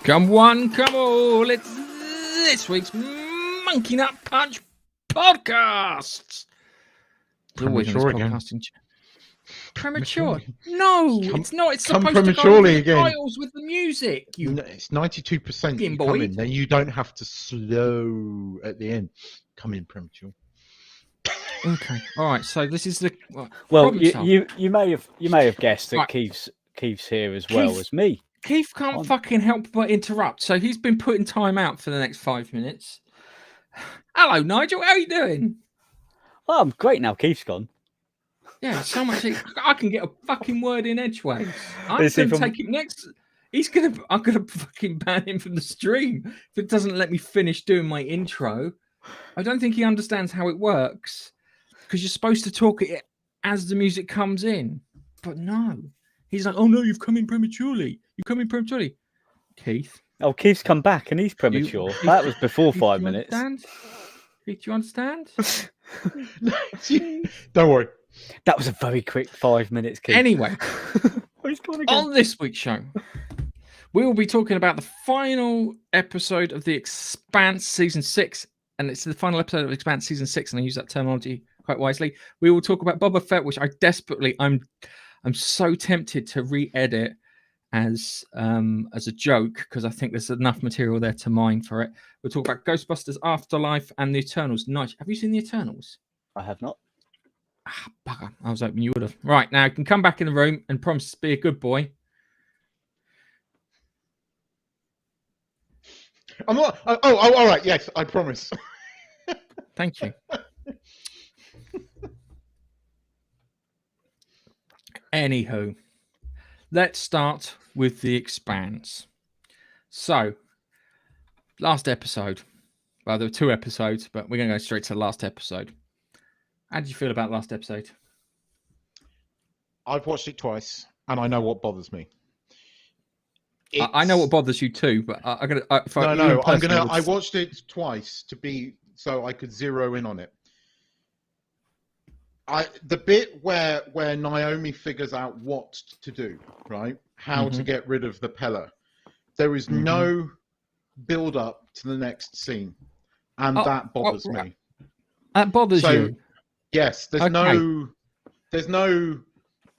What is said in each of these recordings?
Come on, come all. It's this week's Monkey Nut Punch podcast. Premature again. Premature? No, it's not. It's come supposed to go prematurely with the again. files with the music. It's 92% Fucking you come in. boy. Then you don't have to slow at the end. Come in premature. Okay, all right. So this is the Well, problem solved. you may have guessed that Right. Keith's here as well as me. Keith can't fucking help but interrupt, so he's been putting time out for the next 5 minutes. Hello, Nigel. How are you doing? Oh, I'm great now. Keith's gone. Yeah, so much. I can get a fucking word in edgeways. I'm Is he going to from- take him next. I'm going to fucking ban him from the stream if it doesn't let me finish doing my intro. I don't think he understands how it works because you're supposed to talk it as the music comes in. But no. He's like, oh no, you've come in prematurely. You've come in prematurely. Keith. Oh, Keith's come back and he's premature. That was before 5 minutes. Keith, do you understand? Don't worry. That was a very quick 5 minutes, Keith. Anyway, He's gone again. on this week's show, we will be talking about the final episode of the Expanse season 6, and it's the final episode of Expanse season 6, and I use that terminology quite wisely. We will talk about Boba Fett, which I'm so tempted to re-edit as a joke because I think there's enough material there to mine for it. We'll talk about Ghostbusters, Afterlife, and the Eternals. Nice. Have you seen the Eternals? I have not. Ah, bugger. I was hoping you would have. Right, now you can come back in the room and promise to be a good boy. I'm not. Oh, all right. Yes, I promise. Thank you. Anywho, let's start with the Expanse. So, last episode. Well, there were 2 episodes, but we're going to go straight to the last episode. How did you feel about last episode? I've watched it twice, and I know what bothers me. I know what bothers you too, but I'm going to... I watched it twice so I could zero in on it. The bit where Naomi figures out what to do, right? How to get rid of the Pella. There is no build up to the next scene, and that bothers me. That bothers you? Yes, there's no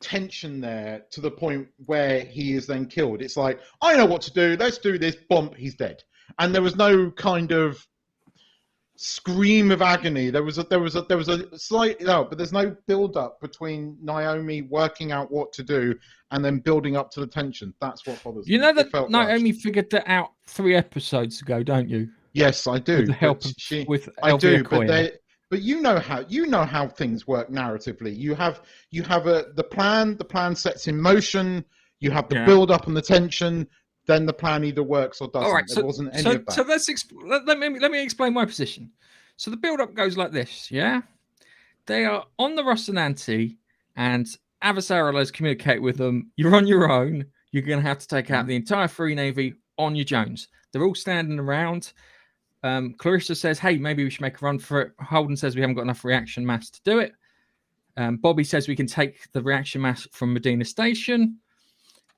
tension there to the point where he is then killed. It's like, I know what to do. Let's do this. Bump, he's dead. And there was no kind of scream of agony. There was a slight but there's no build up between Naomi working out what to do and then building up to the tension. That's what bothers me. You know that Naomi figured that out 3 episodes ago, don't you? Yes, I do. With the help but you know how things work narratively. You have the plan. The plan sets in motion. You have the build up and the tension. Then the plan either works or doesn't. All right, there wasn't any of that. So let me explain my position. So the build up goes like this. Yeah, they are on the Rocinante, and Avasarala has communicated with them. You're on your own. You're going to have to take out the entire Free Navy on your Jones. They're all standing around. Clarissa says, hey, maybe we should make a run for it. Holden says we haven't got enough reaction mass to do it. Bobby says we can take the reaction mass from Medina Station.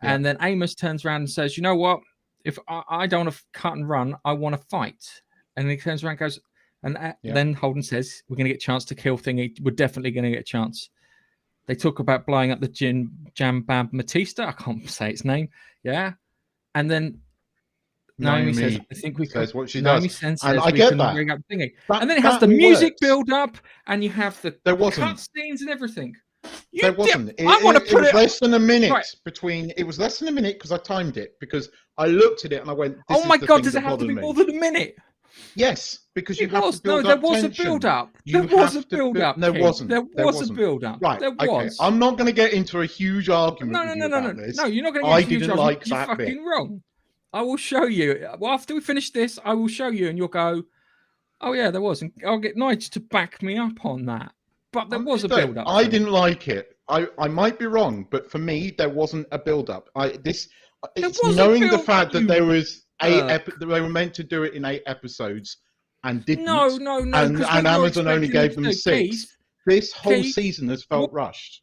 Yeah. And then Amos turns around and says, you know what? If I don't want to cut and run, I want to fight. And he turns around and goes, and then Holden says, we're going to get a chance to kill Thingy. We're definitely going to get a chance. They talk about blowing up the Jambab Matista. I can't say its name. Yeah. And then Naomi says, I think we says can. what she Naomi does. says And I we get can that. bring up Thingy. And then it has the music build up, and you have the cut scenes and everything. There wasn't. It was less than a minute between. It was less than a minute because I timed it because I looked at it and I went. Oh my god! Does it have to be more than a minute? Yes, because you have to build there up was tension. A build up. There was a build up. There wasn't. There was a build up. Right. There was. Okay. I'm not going to get into a huge argument. No. You're not going to get into a huge argument. I didn't like that bit. You're fucking wrong. I will show you. Well, after we finish this, I will show you, and you'll go, "Oh yeah, there was." And I'll get Nigel to back me up on that. But there was a build up. I didn't like it. I might be wrong, but for me, there wasn't a build up. It's knowing the fact that there was they were meant to do it in 8 episodes and didn't. No. And Amazon only gave them 6. This whole season has felt rushed.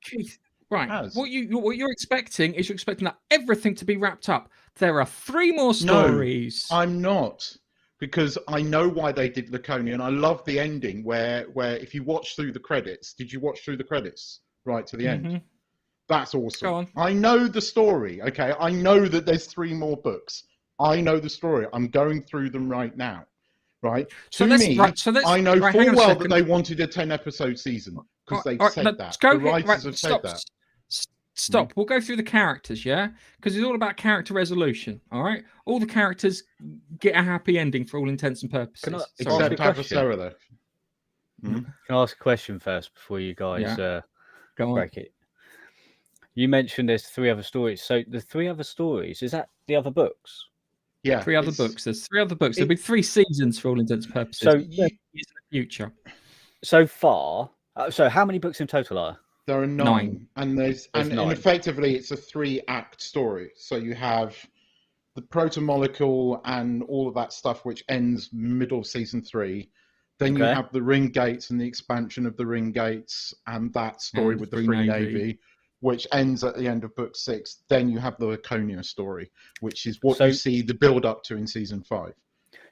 Keith, Right. Has. What you're expecting is you're expecting that everything to be wrapped up. There are 3 more No, stories. I'm not, because I know why they did Laconia, and I love the ending where if you watch through the credits, did you watch through the credits right to the end? That's awesome. Go on. I know the story. Okay, I know that there's 3 more books. I know the story. I'm going through them right now. Right. So To me, I know hang full on a well second. that they wanted a 10-episode season because they've All right, said that. Go The here. writers Right, have stop. said that. Stop. We'll go through the characters, yeah? Because it's all about character resolution, all right? All the characters get a happy ending for all intents and purposes. Except Avasera, though. Can I ask a question first before you guys Go on. break it? You mentioned there's 3 other stories. So the 3 other stories, is that the other books? Yeah. 3 other books. There's 3 other books. There'll be 3 seasons for all intents and purposes. So in the future. So far, so how many books in total are there? Are 9. And there's 9. And effectively it's a 3-act story. So you have the proto-molecule and all of that stuff, which ends middle of season 3. Then you have the ring gates and the expansion of the ring gates and that story with the Free Navy, which ends at the end of book 6. Then you have the Laconia story, which is what you see the build up to in season 5.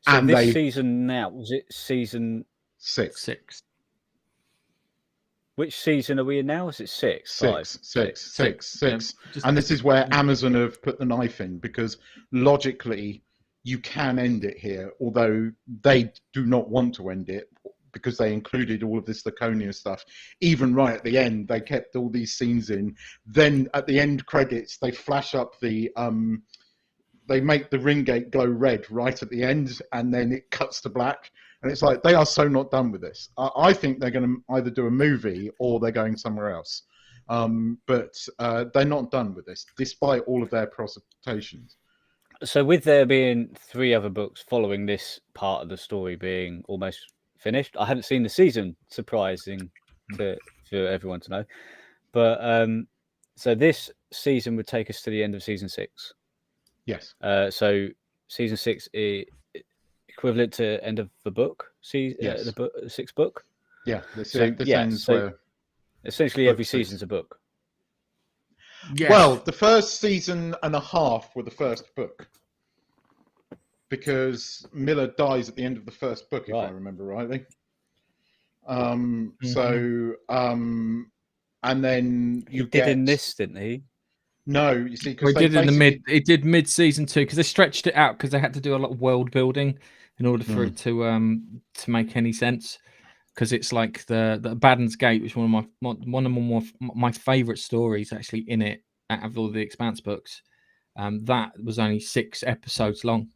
So and this season now, was it season 6? Which season are we in now? Is it 6? 6. And this is where Amazon have put the knife in, because logically you can end it here, although they do not want to end it because they included all of this Laconia stuff. Even right at the end, they kept all these scenes in. Then at the end credits, they flash up the they make the ring gate glow red right at the end, and then it cuts to black. And it's like, they are so not done with this. I think they're going to either do a movie or they're going somewhere else. But they're not done with this, despite all of their presentations. So with there being 3 other books following this part of the story being almost finished, I hadn't seen the season, surprising for everyone to know. But so this season would take us to the end of season 6. Yes. So season 6 is equivalent to end of the book, the 6th book. Yeah. So essentially every season's a book. Yes. Well, the first season and a half were the first book, because Miller dies at the end of the first book, if I remember rightly. So, and then you did in this, didn't he? No, you see, because it did mid season 2, because they stretched it out because they had to do a lot of world building in order for it to make any sense. Because it's like the Baden's Gate, which is one of my favorite stories actually in it out of all the Expanse books. That was only 6 episodes long.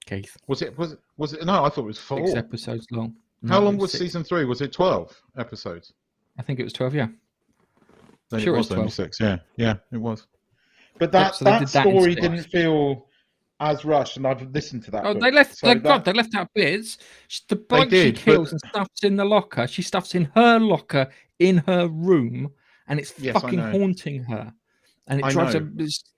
Keith, was it? No, I thought it was 4. 6 episodes long. How long was season 3? Was it 12 episodes? I think it was 12. Yeah. Then sure, it was only 6. Yeah, it was. But that story didn't feel as rushed, and I've listened to that. Oh, they left. They left out bits. The bloke she kills and stuffs in the locker. She stuffs in her locker in her room, and it's fucking haunting her. And it drives her.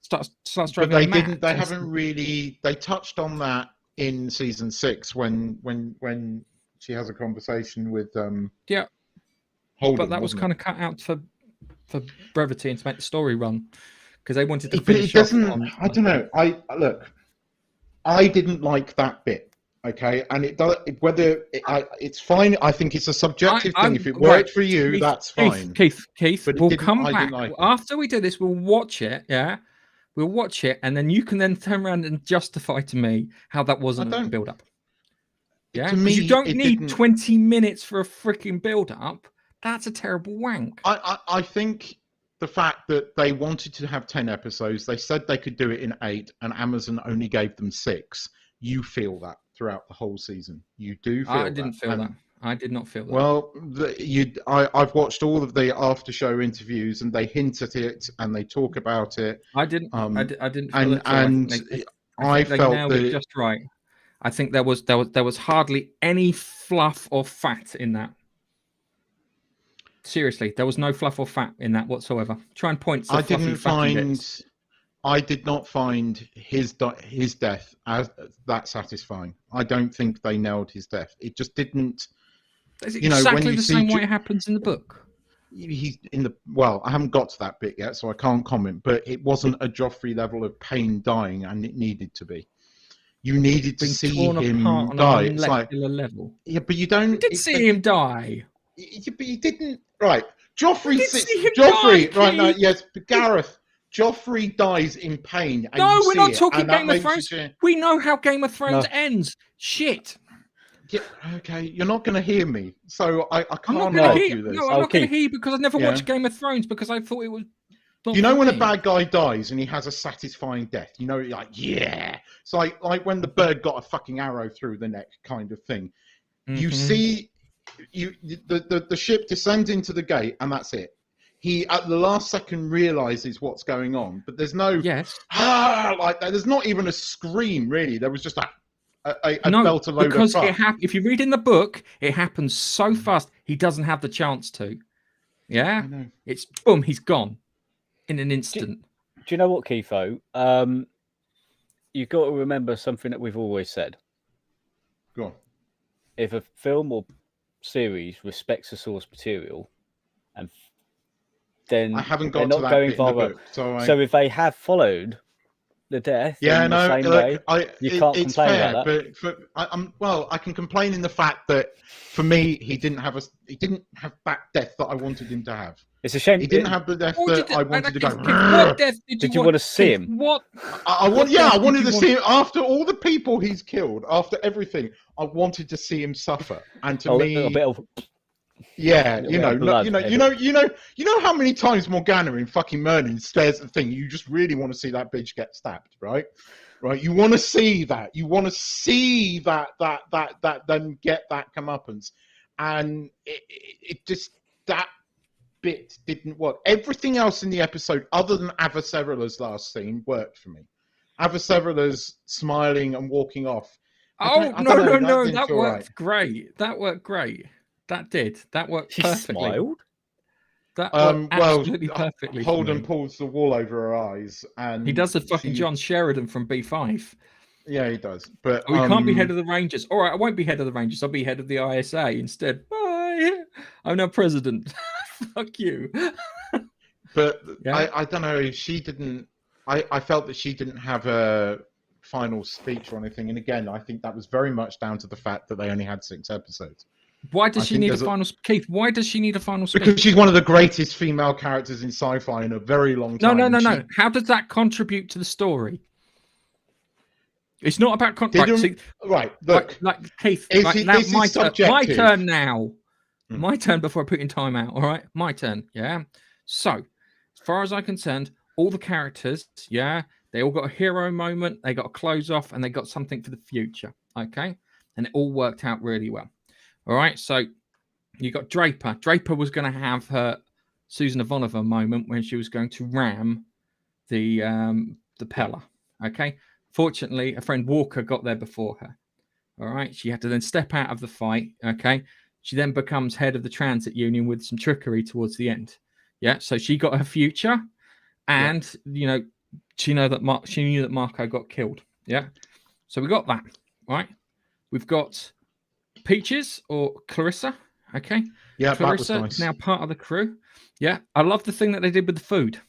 Starts driving. But they didn't. They haven't really. They touched on that in season 6 when she has a conversation with Holden, but that was kind of cut out for brevity and to make the story run, because they wanted to finish off. I don't know. I didn't like that bit. Okay, and it does. It's fine. I think it's a subjective thing. If it worked for you, that's fine. Keith, but we'll come back after we do this. We'll watch it. Yeah, we'll watch it, and then you can then turn around and justify to me how that wasn't a build up. Yeah, because you don't need 20 minutes for a freaking build up. That's a terrible wank. I think the fact that they wanted to have 10 episodes, they said they could do it in 8, and Amazon only gave them 6. You feel that throughout the whole season. You do feel that. I didn't feel that. I did not feel that. Well, I've watched all of the after show interviews, and they hint at it and they talk about it. I didn't. I didn't feel it. And I felt that it just right. I think there was hardly any fluff or fat in that. Seriously, there was no fluff or fat in that whatsoever. Try and point. I did not find his death as that satisfying. I don't think they nailed his death. It just didn't. Is it exactly the same way it happens in the book? he's in the well. I haven't got to that bit yet, so I can't comment. But it wasn't a Joffrey level of pain dying, and it needed to be. You needed to Being see torn him apart on die. a It's like, molecular level. yeah, but you don't. We did see him die. But you didn't. Right, Joffrey. We did see him Joffrey. die, Right now, Keith. yes, but Gareth. Joffrey dies in pain. And No, you we're see not it, talking and that Game of makes you Thrones. say- We know how Game of Thrones No. ends. Shit. Yeah, okay, you're not going to hear me, so I I'm not can't going to argue hear. this. No, I'm not going to Okay. hear you because I never Yeah. watched Game of Thrones because I thought it was. not You know for when me. a bad guy dies and he has a satisfying death, you know, you're like, yeah. It's like when the bird got a fucking arrow through the neck kind of thing. You Mhm. see the ship descends into the gate and that's it. He at the last second realizes what's going on, but there's no Yes. like that. There's not even a scream really. There was just a No, belt a load because of it if you read in the book, it happens so fast he doesn't have the chance to. Yeah, I know. it's boom, he's gone in an instant. Do you know what, Keitho? You've got to remember something that we've always said. Go on. If a film or series respects the source material, and then I haven't they're got to not that going bit in the viral. book, so So if they have followed the death yeah, in no, the same look, way, you can't it's complain fair, about that. but I can complain in the fact that for me, he didn't have that death that I wanted him to have. It's a shame. He didn't have the death What that did- I wanted to go. What death Did you want to see him? What? I what I death wanted did to you see him after all the people he's killed, after everything. I wanted to see him suffer, and to A me, little bit of yeah, bit of blood, you know how many times Morgana in fucking Merlin stares at the thing. You just really want to see that bitch get stabbed, right? Right, you want to see that. You want to see that then get that comeuppance, and it just that bit didn't work. Everything else in the episode, other than Avasarala's last scene, worked for me. Avasarala's smiling and walking off. Oh I don't know, no! didn't That feel worked right. great. That worked great. That did. That worked she perfectly. smiled. That worked Well, absolutely perfectly. for Holden me. pulls the wool over her eyes, and He does the fucking she- John Sheridan from B5. Yeah, he does. But We can't be head of the Rangers. All right, I won't be head of the Rangers. I'll be head of the ISA instead. Bye. I'm now president. Fuck you. But Yeah. I don't know. She didn't. I felt that she didn't have a final speech or anything. And again, I think that was very much down to the fact that they only had 6 episodes. Why does I she think need a there's a- final? Keith, why does she need a final speech? Because she's one of the greatest female characters in sci-fi in a very long No, time. no. How does that contribute to the story? It's not about Right, look. like Keith. Is Like, it- now, this is my subjective. turn now. Hmm. My turn before I put in time out. All right, my turn. Yeah. So, as far as I'm concerned, all the characters, yeah, they all got a hero moment. They got a close off, and they got something for the future. Okay, and it all worked out really well. All right, so you got Draper. Draper was going to have her Susan Ivanova moment when she was going to ram the Pella. Okay. Fortunately, a friend Walker got there before her. All right. She had to then step out of the fight. Okay. She then becomes head of the transit union with some trickery towards the end. Yeah. So she got her future, and she knew that Marco got killed. Yeah. So we got that. Right. We've got Peaches or Clarissa. Okay. Yeah, Clarissa that was nice. is now part of the crew. Yeah. I love the thing that they did with the food.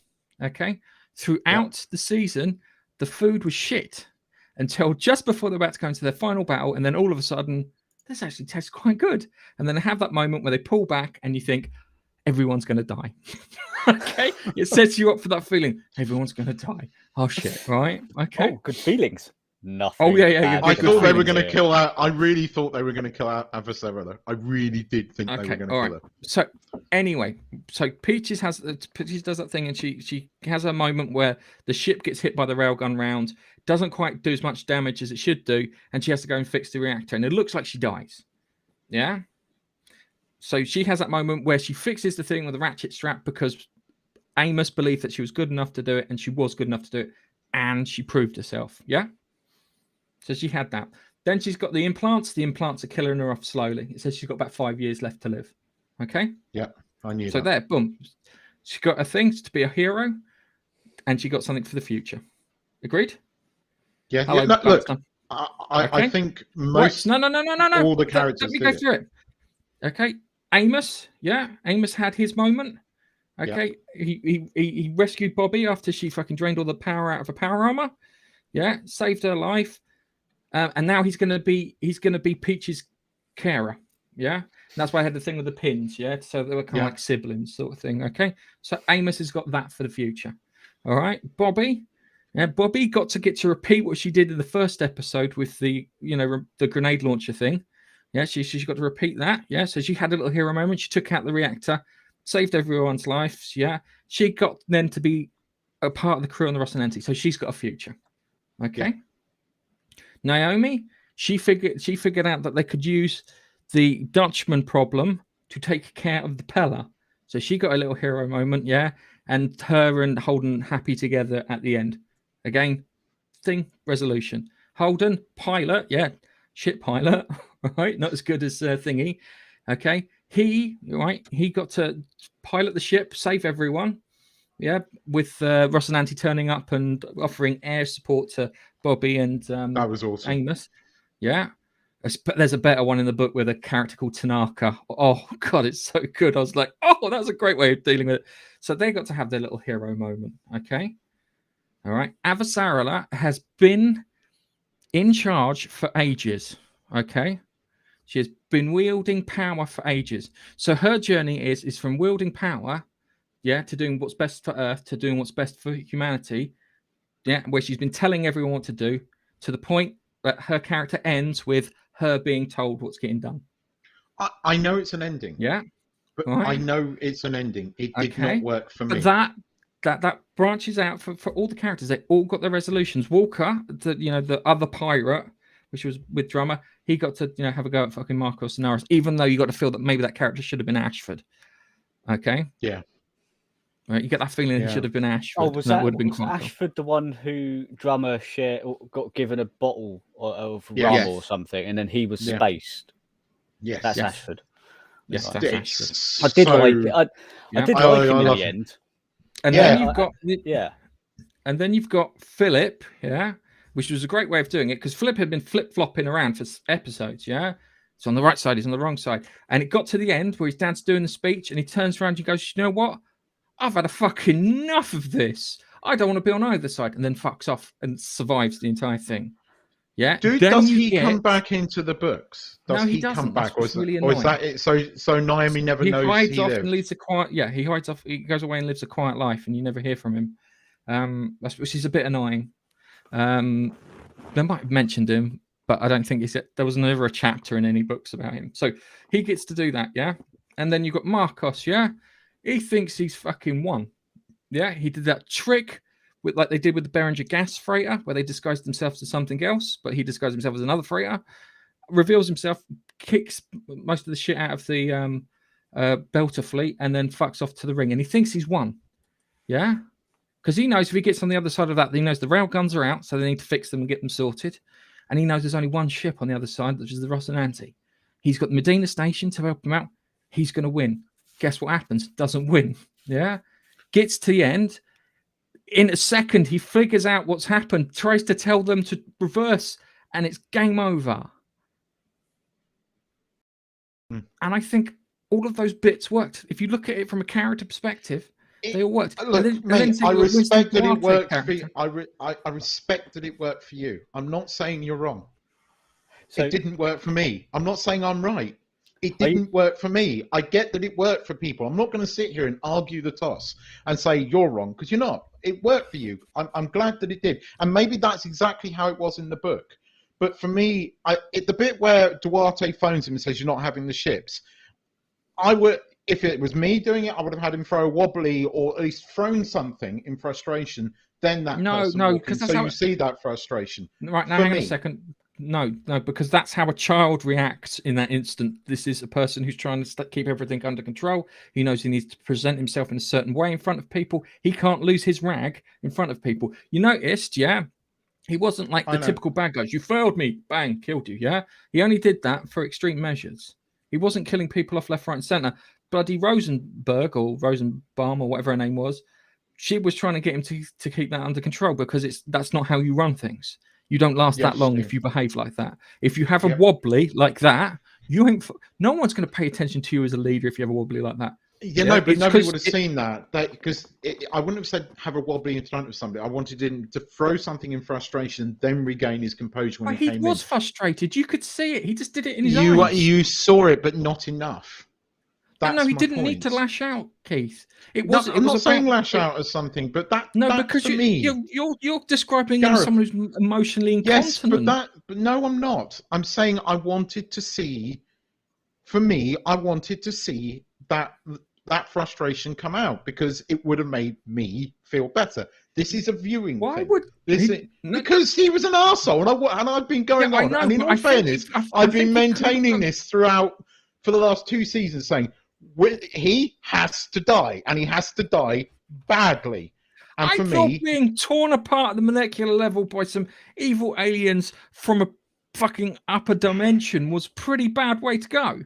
Okay. Throughout the season, the food was shit until just before they're about to go into their final battle. And then all of a sudden, this actually tastes quite good. And then they have that moment where they pull back and you think, everyone's going to die. Okay. It sets you up for that feeling. Everyone's going to die. Oh, shit. Right. Okay. Oh, good feelings. Nothing. Oh, yeah. bad. I good thought they were feelings going to here. kill out. I really thought they were going to kill out Avasarala. I really did think they were Okay, going to all kill right. her. So anyway, Peaches does that thing, and she has a moment where the ship gets hit by the railgun round, doesn't quite do as much damage as it should do, and she has to go and fix the reactor, and it looks like she dies. Yeah. So she has that moment where she fixes the thing with the ratchet strap because Amos believed that she was good enough to do it, and she was good enough to do it, and she proved herself. Yeah. So she had that. Then she's got the implants. The implants are killing her off slowly. It says she's got about 5 years left to live. Okay. Yeah, I knew So that. there, boom. She got a thing to be a hero, and she got something for the future. Agreed? Yeah, Hello, look, Dunstan. I Okay. think Right. most No. all the characters Let me did go it. through it. Okay. Amos, Amos had his moment. Okay, he rescued Bobby after she fucking drained all the power out of her power armor. Yeah, saved her life, and now he's gonna be Peach's carer. Yeah, and that's why I had the thing with the pins. Yeah, so they were kind of like siblings, sort of thing. Okay, so Amos has got that for the future. All right, Bobby. Yeah, Bobby got to get to repeat what she did in the first episode with the the grenade launcher thing. Yeah, she got to repeat that. Yeah, so she had a little hero moment. She took out the reactor, saved everyone's lives. Yeah, she got then to be a part of the crew on the Rocinante, so she's got a future. Okay. Yeah. Naomi, she figured out that they could use the Dutchman problem to take care of the Pella, so she got a little hero moment. Yeah, and her and Holden happy together at the end. Again, resolution. Holden, pilot, shit pilot, right? Not as good as Thingy. Okay, he got to pilot the ship, save everyone. Yeah, with Rocinante turning up and offering air support to Bobby and that was awesome. Amos. Yeah, there's a better one in the book with a character called Tanaka. Oh God, it's so good. I was like, oh, that's a great way of dealing with it. So they got to have their little hero moment. Okay. All right. Avasarala has been in charge for ages. Okay. She has been wielding power for ages. So her journey is from wielding power, to doing what's best for Earth, to doing what's best for humanity, where she's been telling everyone what to do, to the point that her character ends with her being told what's getting done. I know it's an ending. Yeah. But I know it's an ending. It did not work for me. But that branches out for all the characters. They all got their resolutions. Walker, the other pirate, which was with Drummer, he got to have a go at fucking Marcos and Naris, even though you got to feel that maybe that character should have been Ashford. Okay. Yeah. Right. You get that feeling he should have been Ashford. Oh, was that would have been Ashford the one who Drummer got given a bottle of rum or something, and then he was spaced? Yes. That's Ashford. Yes, that's Ashford. I did like it. I did like him in the end. And then you've got and then you've got Philip, which was a great way of doing it because Philip had been flip-flopping around for episodes, It's on the right side, he's on the wrong side. And it got to the end where his dad's doing the speech and he turns around and he goes, you know what? I've had a fucking enough of this. I don't want to be on either side. And then fucks off and survives the entire thing. Yeah. Does he come back into the books? No, he doesn't. Come back, or is that it? So Naomi never knows hides off and leads a quiet. Yeah, he hides off. He goes away and lives a quiet life, and you never hear from him. Which is a bit annoying. They might have mentioned him, but I don't think there was never a chapter in any books about him. So he gets to do that, And then you've got Marcos, He thinks he's fucking won. Yeah, he did that trick with like they did with the Beringer gas freighter, where they disguised themselves as something else, but he disguised himself as another freighter, reveals himself, kicks most of the shit out of the Belter fleet, and then fucks off to the ring. And he thinks he's won. Yeah? Because he knows if he gets on the other side of that, he knows the rail guns are out, so they need to fix them and get them sorted. And he knows there's only one ship on the other side, which is the Rocinante. He's got the Medina station to help him out. He's going to win. Guess what happens? Doesn't win. Yeah? Gets to the end. In a second, he figures out what's happened, tries to tell them to reverse, and it's game over. And I think all of those bits worked. If you look at it from a character perspective, they all worked. Look, mate, I respect that it worked for you. I respect that it worked for you. I'm not saying you're wrong. So, it didn't work for me. I'm not saying I'm right. It didn't work for me. I get that it worked for people. I'm not going to sit here and argue the toss and say you're wrong, because you're not. It worked for you. I'm glad that it did. And maybe that's exactly how it was in the book. But for me, the bit where Duarte phones him and says you're not having the ships, if it was me doing it, I would have had him throw a wobbly or at least thrown something in frustration. Then that because you see that frustration. Right now, hang on a second. No, because that's how a child reacts in that instant. This is a person who's trying to keep everything under control. He knows he needs to present himself in a certain way in front of people. He can't lose his rag in front of people. You noticed, he wasn't like the typical bad guys. You failed me, bang, killed you, He only did that for extreme measures. He wasn't killing people off left, right, and center. Bloody Rosenberg or Rosenbaum or whatever her name was, she was trying to get him to keep that under control because that's not how you run things. You don't last that long if you behave like that. If you have a wobbly like that, You ain't. No one's going to pay attention to you as a leader if you have a wobbly like that. Yeah, no, but nobody would have seen that. Because I wouldn't have said have a wobbly in front of somebody. I wanted him to throw something in frustration, then regain his composure when he came in. He was frustrated. You could see it. He just did it in his eyes. You saw it, but not enough. No, he didn't need to lash out, Keith. I'm not saying lash out as something, but that's because for me. You're describing him as someone who's emotionally incontinent. Yes, but no, I'm not. I'm saying I wanted to see. For me, I wanted to see that frustration come out because it would have made me feel better. This is a viewing thing. Because he was an arsehole, and I've been going on. And in all fairness, I've been maintaining this throughout for the last 2 seasons, saying he has to die, and he has to die badly. And for me, being torn apart at the molecular level by some evil aliens from a fucking upper dimension was a pretty bad way to go.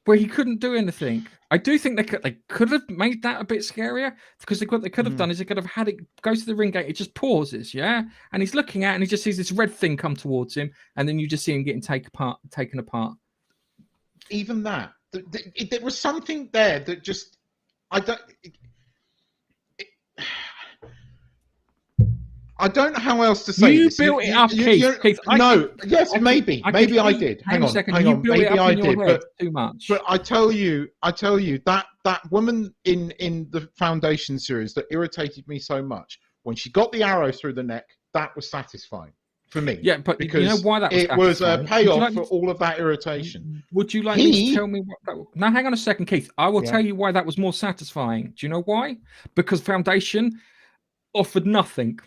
Where he couldn't do anything. I do think they could have made that a bit scarier, because what they could have done is they could have had it go to the ring gate. It just pauses, yeah, and he's looking at it and he just sees this red thing come towards him, and then you just see him getting taken apart. Even that, there was something there that just I don't know how else to say you this. Built it up, Keith. Maybe I did. Hang on. Maybe I did, but too much. But I tell you that woman in the Foundation series that irritated me so much, when she got the arrow through the neck, that was satisfying for me. Yeah, but because you know why that was it was a payoff for all of that irritation. Would you like me to tell me what that was? Now, hang on a second, Keith. I will tell you why that was more satisfying. Do you know why? Because Foundation offered nothing.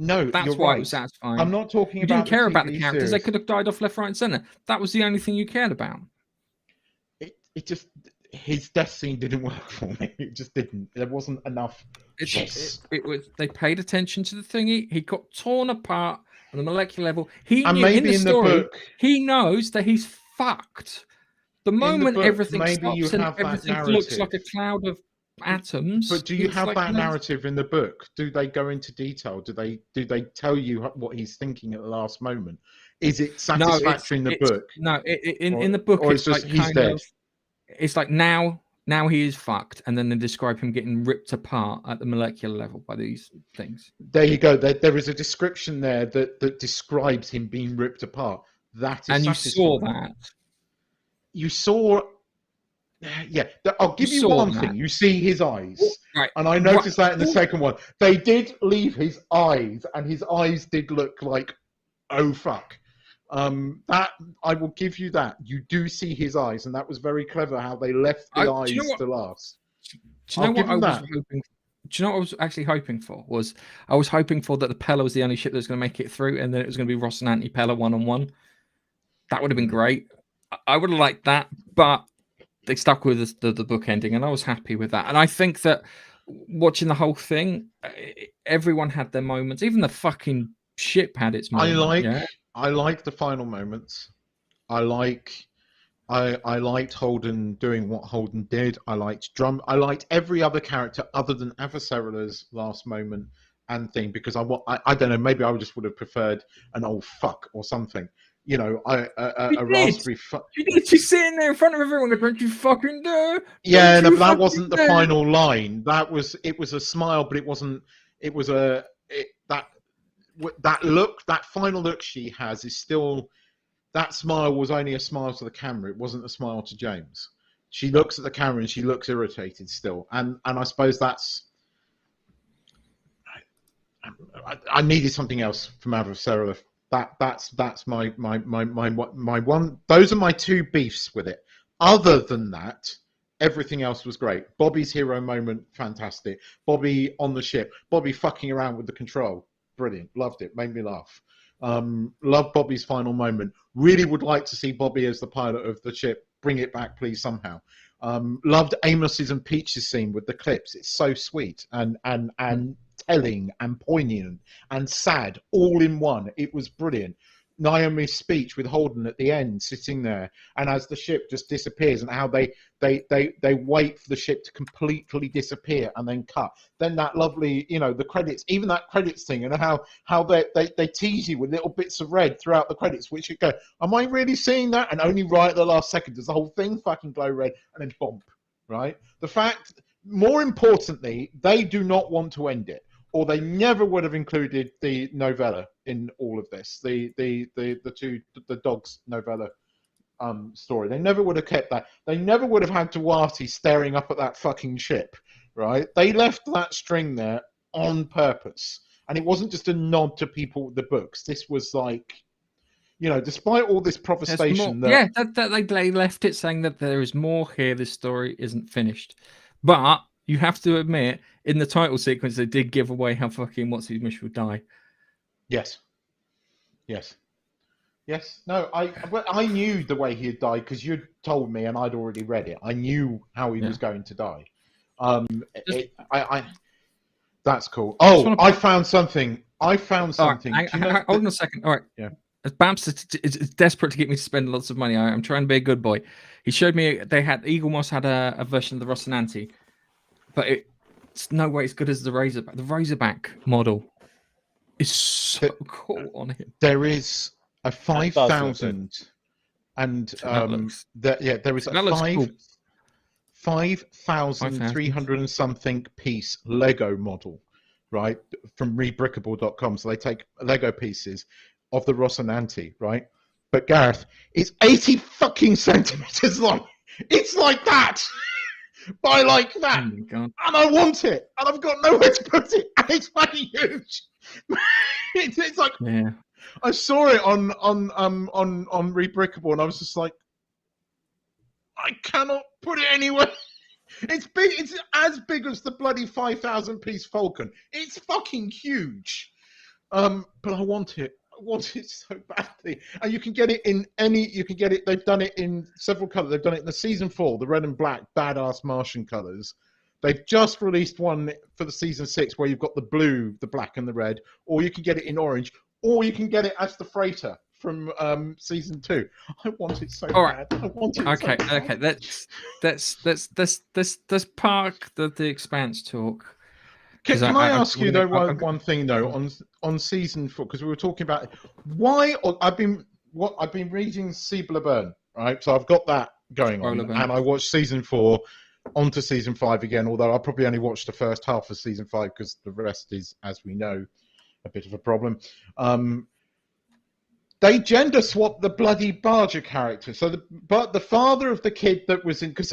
No, that's why it was satisfying. I'm not talking about. You didn't care about the series. characters; they could have died off left, right, and center. That was the only thing you cared about. It just his death scene didn't work for me. It just didn't. There wasn't enough. It was. They paid attention to the thingy. He got torn apart on a molecular level. He and knew maybe in the story. Book, he knows that he's fucked. The moment everything stops and everything looks like a cloud of atoms. But do you have that narrative in the book? Do they go into detail? Do they tell you what he's thinking at the last moment? Is it satisfactory in the book? No, in the book, or it's just like he's dead. It's like now he is fucked, and then they describe him getting ripped apart at the molecular level by these things. There you go. There is a description there that describes him being ripped apart. That is and you saw that. You saw. Yeah, I'll give you one thing. You see his eyes, right? And I noticed that in the second one. They did leave his eyes, and his eyes did look like, oh fuck. That I will give you that. You do see his eyes, and that was very clever how they left the eyes to last. Do you know what I was hoping? Do you know what I was actually hoping for? I was hoping for that the Pella was the only ship that was going to make it through, and then it was going to be Ross and Anti-Pella 1-on-1. That would have been great. I would have liked that, but they stuck with the book ending, and I was happy with that. And I think that watching the whole thing, everyone had their moments. Even the fucking ship had its moments. I like the final moments. I liked Holden doing what Holden did. I liked every other character other than Avasarala's last moment and thing, because I don't know, maybe I just would have preferred an old fuck or something. You know, a raspberry fuck. She's sitting there in front of everyone. Don't you fucking do? Yeah, no, but that wasn't the final line. It was a smile, but it wasn't. It was that look, that final look she has is still. That smile was only a smile to the camera. It wasn't a smile to James. She looks at the camera and she looks irritated still. And I suppose that's. I needed something else from Avasarala. That's my one. Those are my two beefs with it. Other than that, everything else was great. Bobby's hero moment, fantastic. Bobby on the ship. Bobby fucking around with the control, brilliant. Loved it. Made me laugh. Loved Bobby's final moment. Really would like to see Bobby as the pilot of the ship. Bring it back, please, somehow. Loved Amos's and Peach's scene with the clips. It's so sweet and telling and poignant and sad all in one. It was brilliant. Naomi's speech with Holden at the end, sitting there, and as the ship just disappears, and how they wait for the ship to completely disappear and then cut. Then that lovely, the credits, even that credits thing, and how they tease you with little bits of red throughout the credits, which you go, am I really seeing that? And only right at the last second does the whole thing fucking glow red, and then bump, right? The fact, more importantly, they do not want to end it, or they never would have included the novella in all of this. The dogs novella story. They never would have kept that. They never would have had Duarte staring up at that fucking ship, right? They left that string there on purpose, and it wasn't just a nod to people, the books. This was like, despite all this protestation, they left it saying that there is more here. This story isn't finished, but you have to admit, in the title sequence, they did give away how fucking What's-His-Mish would die. Yes. No, I knew the way he had died because you'd told me and I'd already read it. I knew how he was going to die. That's cool. Oh, I found something. Hold on a second. All right. Yeah. Bamps is desperate to get me to spend lots of money. I'm trying to be a good boy. He showed me Eagle Moss had a version of the Rocinante, but it's no way as good as the Razorback. The Razorback model is so cool on him. There is a 5,000 and there is a 5,300 and something piece Lego model, right, from rebrickable.com. So they take Lego pieces of the Rocinante, right? But Gareth, it's 80 fucking centimeters long. It's like that. By like that, and I want it, and I've got nowhere to put it, and it's fucking huge. It's like, I saw it on Rebrickable, and I was just like, I cannot put it anywhere. It's big. It's as big as the bloody 5,000 piece Falcon. It's fucking huge. But I want it. I want it so badly. And you can get it in they've done it in several colors. They've done it in the season 4, the red and black badass Martian colors. They've just released one for the season 6 where you've got the blue, the black and the red, or you can get it in orange, or you can get it as the freighter from season 2. I want it so bad. I want it so bad. Let's park the Expanse talk. Can I ask you though one thing though on season 4, because we were talking about why I've been reading Siebler Burn, right? So I've got that going on, and I watched season 4 onto season 5 again. Although I probably only watched the first half of season 5 because the rest is, as we know, a bit of a problem. They gender swapped the bloody Barger character. So but the father of the kid that was in, because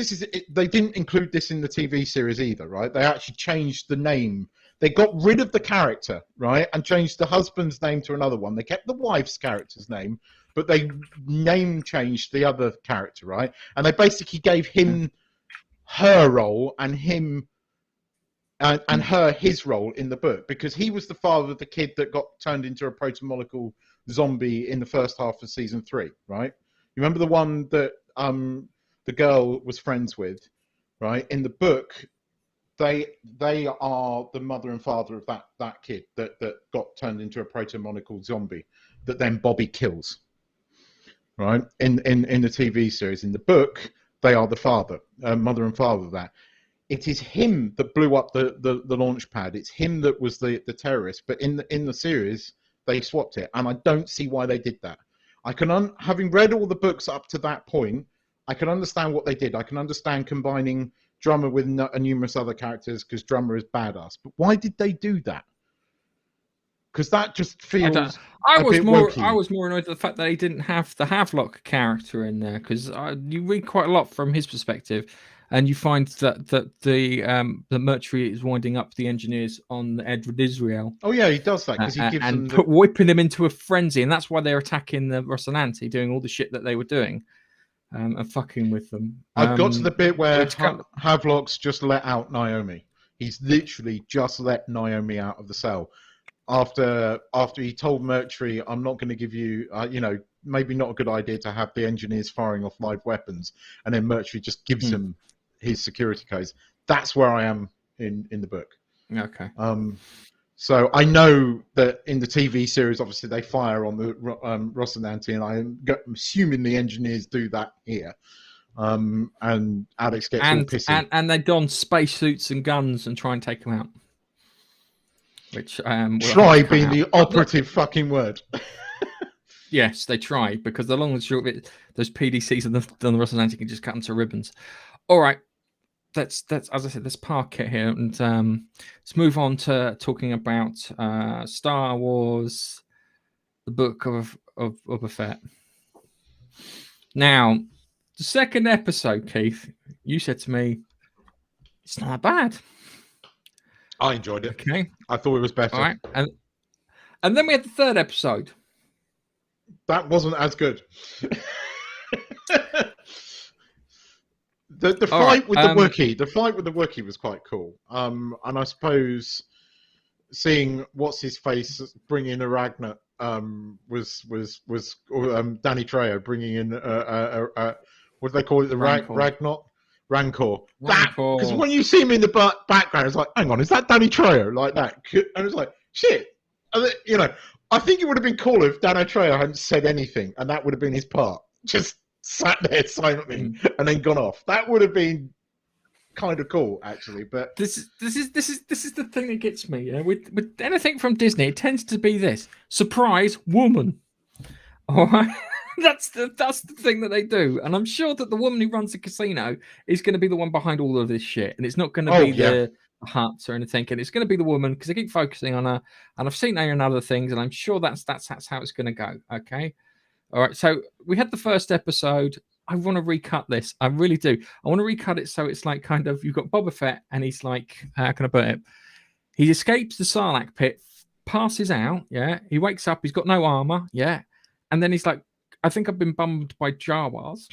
they didn't include this in the TV series either, right? They actually changed the name. They got rid of the character, right, and changed the husband's name to another one. They kept the wife's character's name, but they name changed the other character, right? And they basically gave him her role and him and her his role in the book, because he was the father of the kid that got turned into a protomolecule zombie in the first half of season 3, right? You remember the one that the girl was friends with, right? In the book, they are the mother and father of that kid that got turned into a protomolecule zombie that then Bobby kills, right? In the TV series. In the book, they are the mother and father of that. It is him that blew up the launch pad. It's him that was the terrorist. But in the series, they swapped it, and I don't see why they did that. I can, having read all the books up to that point, I can understand what they did. I can understand combining Drummer with numerous other characters because Drummer is badass. But why did they do that? Because that just feels. I was more annoyed at the fact that he didn't have the Havelock character in there, because you read quite a lot from his perspective. And you find that the Mercury is winding up the engineers on Edward Israel. Oh yeah, he does that because he gives them whipping them into a frenzy, and that's why they're attacking the Rocinante, doing all the shit that they were doing, and fucking with them. I've got to the bit where Havelock's just let out Naomi. He's literally just let Naomi out of the cell after he told Mercury, "I'm not going to give you, maybe not a good idea to have the engineers firing off live weapons," and then Mercury just gives him his security codes. That's where I am in the book. Okay. So I know that in the TV series, obviously they fire on the Rocinante, and I'm assuming the engineers do that here. And Alex gets all pissy. And they don spacesuits and guns and try and take him out. Which try being the operative fucking word. Yes, they try, because the long and short of it, those PDCs and the Rocinante can just cut them to ribbons. All right. That's as I said, let's park it here and let's move on to talking about Star Wars, the book of Boba Fett. Now, the second episode, Keith, you said to me, it's not bad. I enjoyed it. Okay, I thought it was better. All right, and then we had the third episode. That wasn't as good. The fight with the Wookiee was quite cool. And I suppose seeing what's his face bring in Aragna was Danny Trejo bringing in what do they call it, the Rancor. Because when you see him in the background, it's like, hang on, is that Danny Trejo like that? And it's like, shit. You know, I think it would have been cool if Danny Trejo hadn't said anything, and that would have been his part. Just sat there silently and then gone off. That would have been kind of cool, actually. But this is the thing that gets me. Yeah? With anything from Disney, it tends to be this surprise woman. All right, that's the thing that they do, and I'm sure that the woman who runs the casino is going to be the one behind all of this shit, and it's not going to be the Hutts or anything, and it's going to be the woman because they keep focusing on her. And I've seen her in other things, and I'm sure that's how it's going to go. Okay. All right, so we had the first episode. I want to recut this. I really do. I want to recut it so it's like kind of, you've got Boba Fett and he's like, how can I put it? He escapes the Sarlacc pit, passes out, yeah. He wakes up, he's got no armor, yeah. And then he's like, I think I've been bummed by Jawas.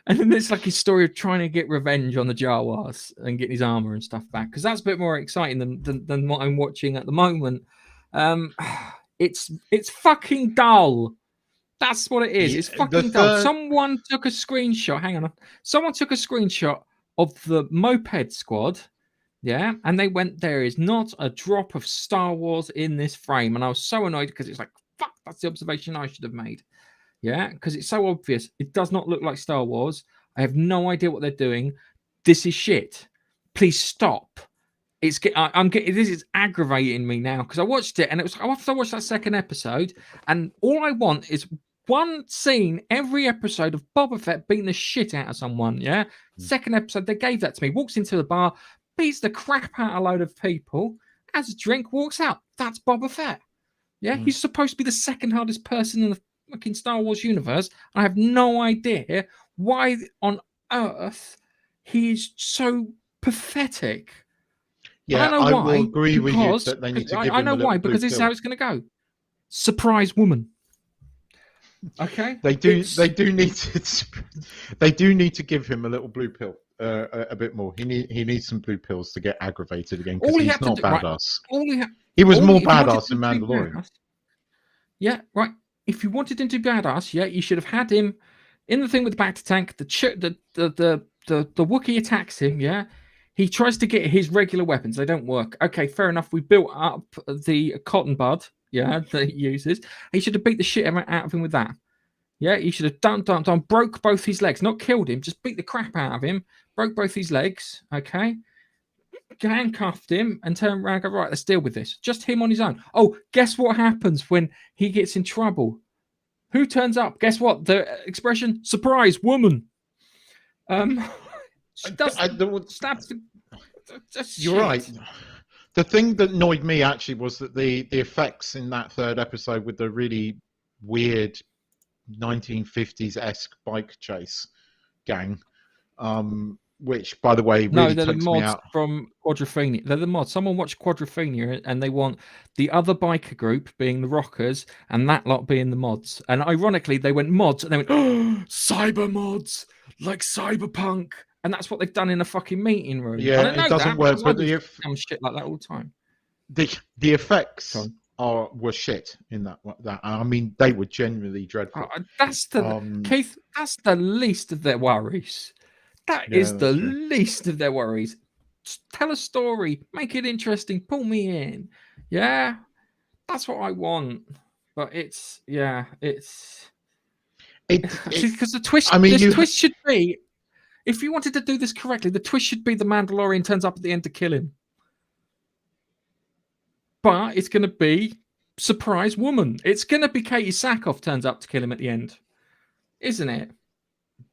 And then there's like his story of trying to get revenge on the Jawas and getting his armor and stuff back, because that's a bit more exciting than what I'm watching at the moment. It's fucking dull. That's what it is. It's fucking dull. Someone took a screenshot. Hang on. Someone took a screenshot of the Moped Squad. Yeah. And they went, there is not a drop of Star Wars in this frame. And I was so annoyed because it's like, fuck, that's the observation I should have made. Yeah. Because it's so obvious. It does not look like Star Wars. I have no idea what they're doing. This is shit. Please stop. This is aggravating me now because I watched it and it was after I watched that second episode, and all I want is one scene every episode of Boba Fett beating the shit out of someone. Yeah. Second episode, they gave that to me. Walks into the bar, beats the crap out of a load of people, has a drink, walks out. That's Boba Fett. Yeah. He's supposed to be the second hardest person in the fucking Star Wars universe. I have no idea why on earth he's so pathetic. Yeah, I will agree with you that they need to give him I know why, because this is how it's going to go. Surprise woman. Okay, they do need to give him a little blue pill, a bit more. He needs some blue pills to get aggravated again because he's not badass. He was more badass in Mandalorian. Yeah, right. If you wanted him to be badass, yeah, you should have had him in the thing with the back to tank. The Wookiee attacks him. Yeah. He tries to get his regular weapons. They don't work. Okay, fair enough. We built up the cotton bud, yeah, that he uses. He should have beat the shit out of him with that. Yeah, he should have done, broke both his legs. Not killed him, just beat the crap out of him. Broke both his legs, okay? Handcuffed him and turned around and go, right, let's deal with this. Just him on his own. Oh, guess what happens when he gets in trouble? Who turns up? Guess what? The expression, surprise, woman. You're right. The thing that annoyed me actually was that the effects in that third episode with the really weird 1950s-esque bike chase gang, which, by the way, really they're the takes me mods out. From Quadrophenia. They're the mods. Someone watched Quadrophenia and they want the other biker group being the rockers and that lot being the mods. And ironically, they went mods and they went, oh, cyber mods, like cyberpunk. And that's what they've done in a fucking meeting room. Yeah, it doesn't work. But shit like that all the time. The effects were shit in that. I mean, they were genuinely dreadful. That's the Keith. That's the least of their worries. That is the least of their worries. tell a story, make it interesting, pull me in. Yeah, that's what I want. But it's because the twist. I mean, twist should be, if you wanted to do this correctly, the twist should be the Mandalorian turns up at the end to kill him. But it's going to be surprise woman. It's going to be Katie Sackhoff turns up to kill him at the end, isn't it?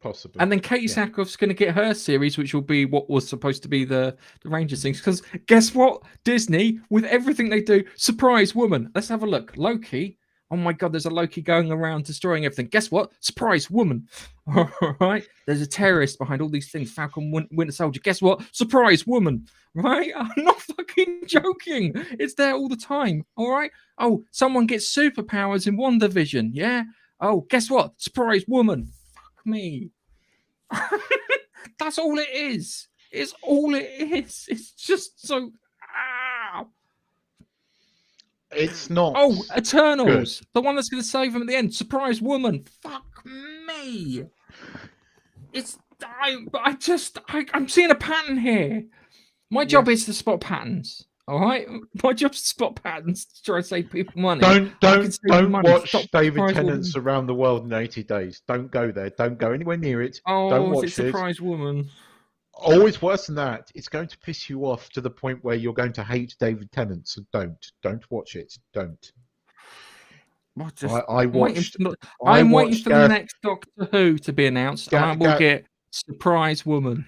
Possibly. And then Katie Sackhoff's going to get her series, which will be what was supposed to be the Rangers things. Because guess what? Disney, with everything they do, surprise woman. Let's have a look. Loki. Oh my God, there's a Loki going around destroying everything. Guess what? Surprise woman. All right. There's a terrorist behind all these things. Falcon, Winter Soldier. Guess what? Surprise woman. Right? I'm not fucking joking. It's there all the time. All right. Oh, someone gets superpowers in WandaVision. Yeah. Oh, guess what? Surprise woman. Fuck me. That's all it is. It's all it is. It's just so. It's not. Oh, Eternals. Good. The one that's going to save him at the end. Surprise woman. Fuck me. I'm seeing a pattern here. My job is to spot patterns. All right, my job's to spot patterns to try to save people money. Don't watch David Tennant's Around the World in 80 Days. Don't go there. Don't go anywhere near it. Oh, don't watch it's Surprise Woman. Always worse than that. It's going to piss you off to the point where you're going to hate David Tennant. So don't watch it. Don't. I'm waiting for the next Doctor Who to be announced, and I will get Surprise Woman.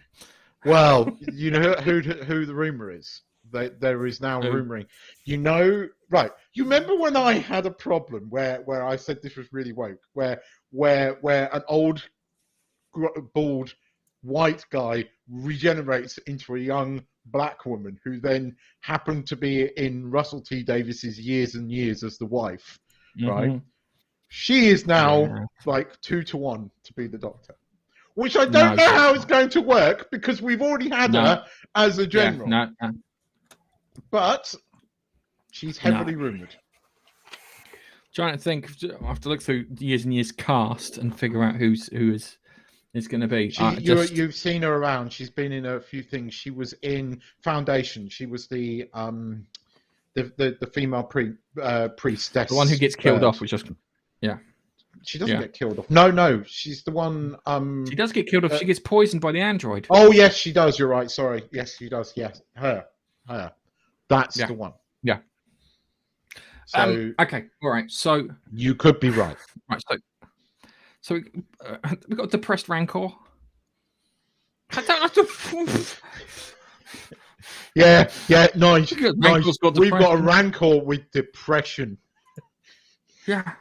Well, you know who the rumor is. There is now rumoring. You know, right? You remember when I had a problem where I said this was really woke, where an old bald white guy regenerates into a young black woman who then happened to be in Russell T Davis's Years and Years as the wife, right? She is now like 2-1 to be the Doctor, which I don't know how it's going to work because we've already had her as a general. But she's heavily rumoured. Trying to think, I have to look through Years and Years cast and figure out who is going to be. You've seen her around. She's been in a few things. She was in Foundation. She was the female priestess. The one who gets killed off, which just She doesn't get killed off. No, she's the one. She does get killed off. She gets poisoned by the android. Oh yes, she does. You're right. Sorry. Yes, she does. Yes, her. That's the one. Yeah. So okay, all right. So you could be right. Right. So we got depressed Rancor. I don't have to. Yeah. Nice. We've got a Rancor with depression. Yeah.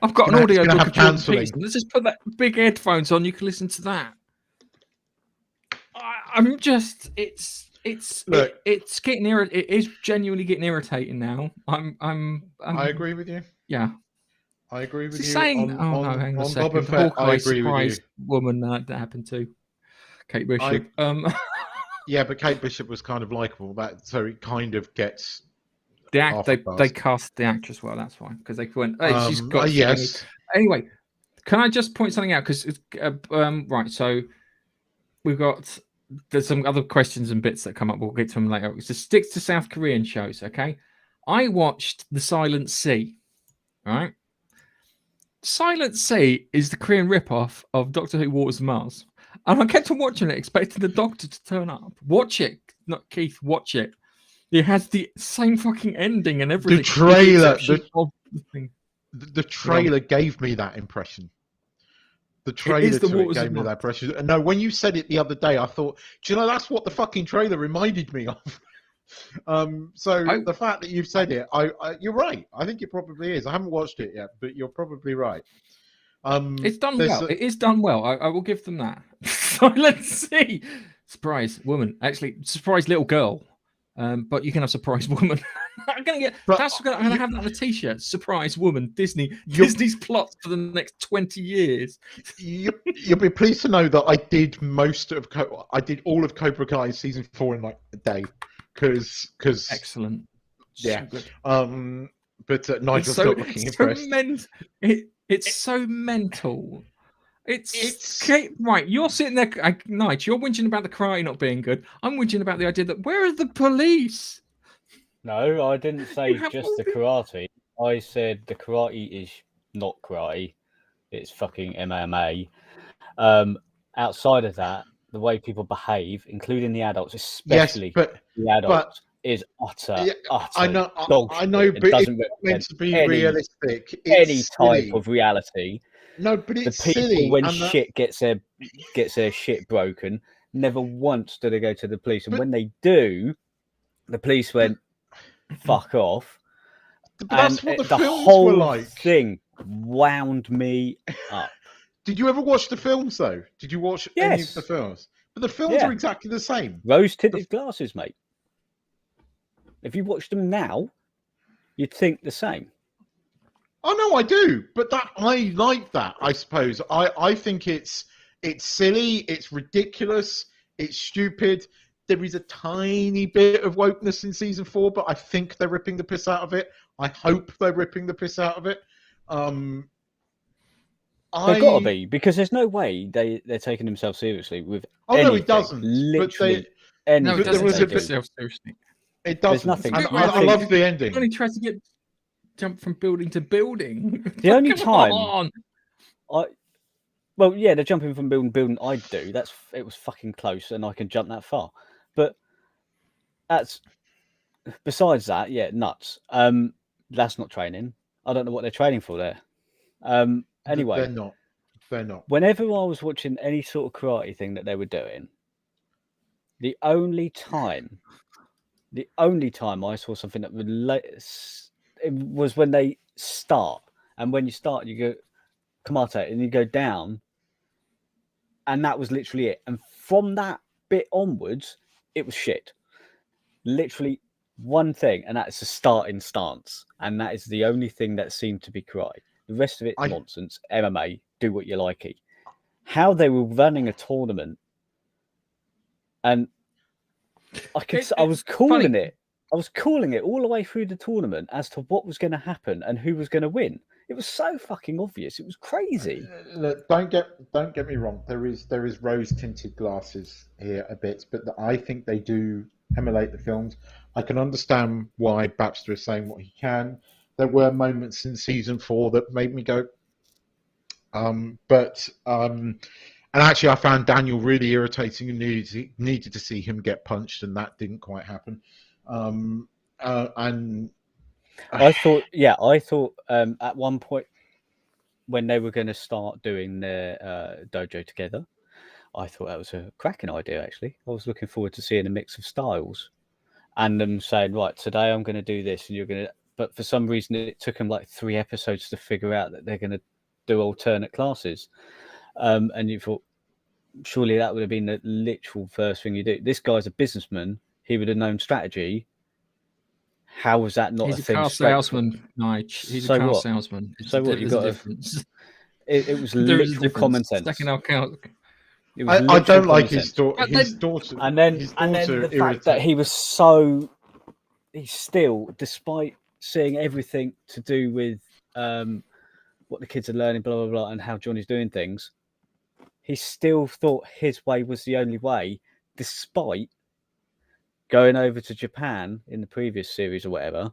I've got an audio book of cancelling. Let's just put that big headphones on. You can listen to that. I'm just. It's getting it is genuinely getting irritating now. I agree with you. Yeah, I agree with you. Saying, hang on a second. Boba Fett, I agree with you. Woman that happened to Kate Bishop. Yeah, but Kate Bishop was kind of likable. So it kind of gets. They cast the actress well. That's fine because they went. Hey, she's got. Yes. Anyway, can I just point something out? Because right, so we've got. There's some other questions and bits that come up. We'll get to them later. It just sticks to South Korean shows, okay? I watched The Silent Sea, right? Silent Sea is the Korean ripoff of Doctor Who Waters of Mars. And I kept on watching it, expecting the Doctor to turn up. Watch it. Not Keith, watch it. It has the same fucking ending and everything. The trailer gave me that impression. The trailer gave me that impression. No, when you said it the other day, I thought, do you know, that's what the fucking trailer reminded me of. The fact that you've said it, you're right. I think it probably is. I haven't watched it yet, but you're probably right. It's done well. It is done well. I will give them that. So let's see. Surprise woman. Actually, surprise little girl. But you can have surprise woman. I'm gonna have that on a t-shirt. Surprise woman. Disney's plots for the next 20 years. You'll be pleased to know that I did all of Cobra Kai season 4 in like a day. Because excellent. Yeah. So but Nigel's not looking impressed. It's so mental. Right. You're sitting there, Nige. You're whinging about the karate not being good. I'm whinging about the idea that where are the police? No, I didn't say have just all the the- karate. I said the karate is not karate. It's fucking MMA. Outside of that, the way people behave, including the adults, especially the adults, is utter I know, dog I know, shit. but It doesn't it's meant represent to be realistic. any It's type silly. of reality. No, but The it's people silly. when and shit gets their shit broken, never once do they go to the police, and But- when they do, the police went fuck off. But And that's what the the films whole were like. thing wound me up. Did you ever watch the films though? Did you watch any of the Yes. films? But the films Yeah. are exactly the same. Rose tinted glasses, mate. If you watch them now, you'd think the same. Oh no, I do. But that I like that, I suppose. I think it's silly, it's ridiculous, it's stupid. There is a tiny bit of wokeness in season 4, but I think they're ripping the piss out of it. I hope they're ripping the piss out of it. They've got to be, because there's no way they're taking themselves seriously with anything. No, it doesn't. Literally anything. No, it But there doesn't was take a bit- itself seriously. It doesn't. nothing. And It's a bit I where love the ending. He only tries to jump from building to building. The only Come time on. well, yeah, they're jumping from building to building. I do. It was fucking close, and I can jump that far. But besides that, yeah, nuts. That's not training. I don't know what they're training for there. Anyway, They're not. Whenever I was watching any sort of karate thing that they were doing, the only time I saw something that it was when they start, and when you start, you go kamate, and you go down, and that was literally it. And from that bit onwards, it was shit. Literally one thing, and that's a starting stance, and that is the only thing that seemed to be karate. The rest of it, nonsense. MMA, do what you like. How they were running a tournament, and I was calling it. I was calling it all the way through the tournament as to what was going to happen and who was going to win. It was so fucking obvious. It was crazy. Look, don't get me wrong. There is rose tinted glasses here a bit, but I think they do emulate the films. I can understand why Baxter is saying what he can. There were moments in season 4 that made me go, and actually I found Daniel really irritating and needed to see him get punched, and that didn't quite happen. And I thought at one point when they were going to start doing their dojo together, I thought that was a cracking idea. Actually, I was looking forward to seeing a mix of styles and them saying, right, today I'm going to do this, and you're going to. But for some reason, it took them like 3 episodes to figure out that they're going to do alternate classes. And you thought, surely that would have been the literal first thing you do. This guy's a businessman. He would have known strategy. How was that not He's a thing? Car salesman, Nige. He's a car salesman. So what? You got a difference. It was literal common sense. Second account. I don't like his daughter. And then the fact that he's still, despite seeing everything to do with what the kids are learning, blah blah blah, and how Johnny's doing things, he still thought his way was the only way, despite going over to Japan in the previous series or whatever,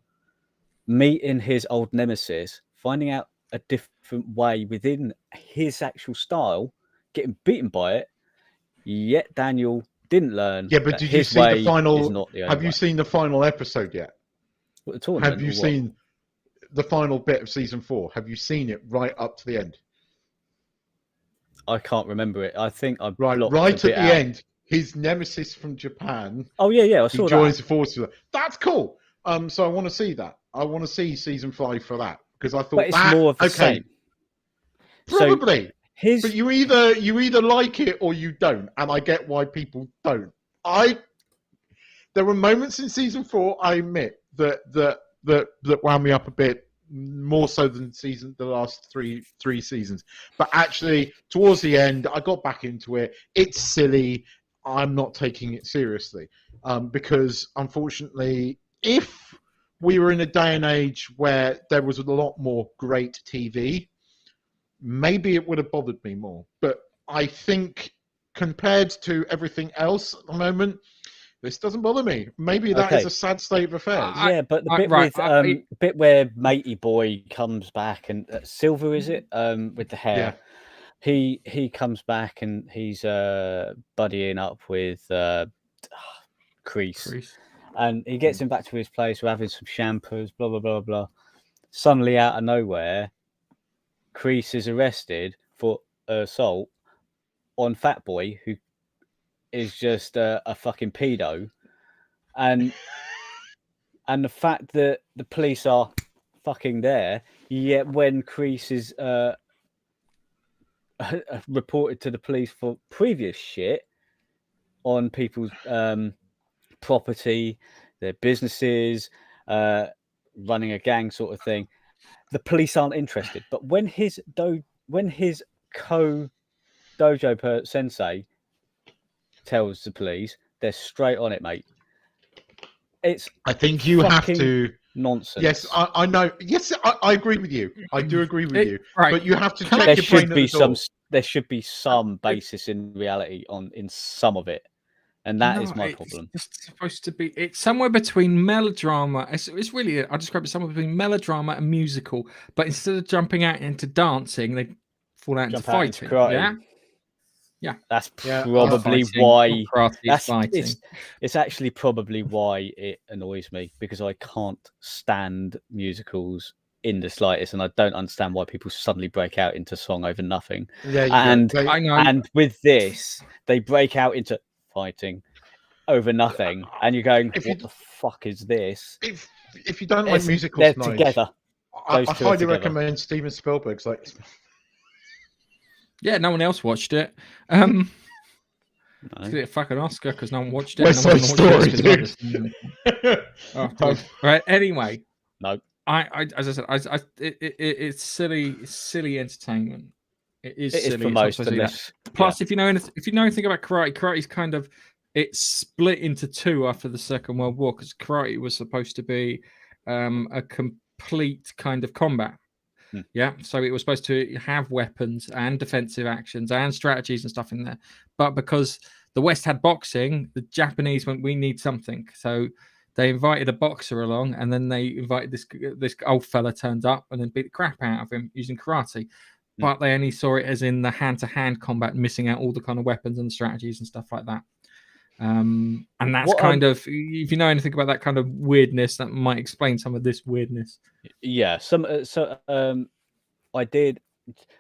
meeting his old nemesis, finding out a different way within his actual style, getting beaten by it. Yet Daniel didn't learn. Yeah, but did you see the final? Have you seen the final episode yet? What, the tournament? Have you seen the final bit of season 4? Have you seen it right up to the end? I can't remember it. I think I right at the end. His nemesis from Japan. Oh yeah, I saw that. He joins the forces. That's cool. So I want to see that. I want to see season 5 for that, because I thought but it's more of the same. Probably. So but you either like it or you don't, and I get why people don't. There were moments in season 4, I admit, that wound me up a bit more so than the last three seasons. But actually, towards the end, I got back into it. It's silly. I'm not taking it seriously, because unfortunately, if we were in a day and age where there was a lot more great TV, maybe it would have bothered me more. But I think compared to everything else at the moment, this doesn't bother me. Maybe that is a sad state of affairs. But the bit where Matey Boy comes back and Silver, is it? With the hair. Yeah. He comes back and he's buddying up with Kreese. And he gets him back to his place. We're having some shampoos, blah, blah, blah, blah. Suddenly, out of nowhere, Kreese is arrested for assault on Fat Boy, who is just a fucking pedo. And the fact that the police are fucking there, yet when Kreese is reported to the police for previous shit on people's property, their businesses, running a gang sort of thing, the police aren't interested. But when his co-dojo sensei tells the police, they're straight on it, mate. I think you have to nonsense. Yes, I know. Yes, I agree with you. I do agree with you. Right. But you have to check your brain at the door. There should be some basis in reality in some of it. And that is my problem. It's supposed to be. It's somewhere between melodrama. It's really. I describe it somewhere between melodrama and musical. But instead of jumping out into dancing, they fall out into fighting. Yeah, that's probably why. It's actually probably why it annoys me, because I can't stand musicals in the slightest, and I don't understand why people suddenly break out into song over nothing. And with this, they break out into fighting over nothing, and you're going, "What the fuck is this?" If you don't like musicals, they're together. I highly recommend Steven Spielberg's. Yeah, no one else watched it. No. Get a fucking Oscar because no one watched it. West Side Story, dude. Right. Anyway, no. As I said, it's silly entertainment. It is silly. For most of this. Plus, if you know anything about karate's kind of it's split into two after the Second World War, because karate was supposed to be a complete kind of combat. Yeah, so it was supposed to have weapons and defensive actions and strategies and stuff in there. But because the West had boxing, the Japanese went, we need something. So they invited a boxer along, and then they invited this old fella turned up and then beat the crap out of him using karate. But they only saw it as in the hand-to-hand combat, missing out all the kind of weapons and strategies and stuff like that. And that's if you know anything about that kind of weirdness, that might explain some of this weirdness. Yeah, I did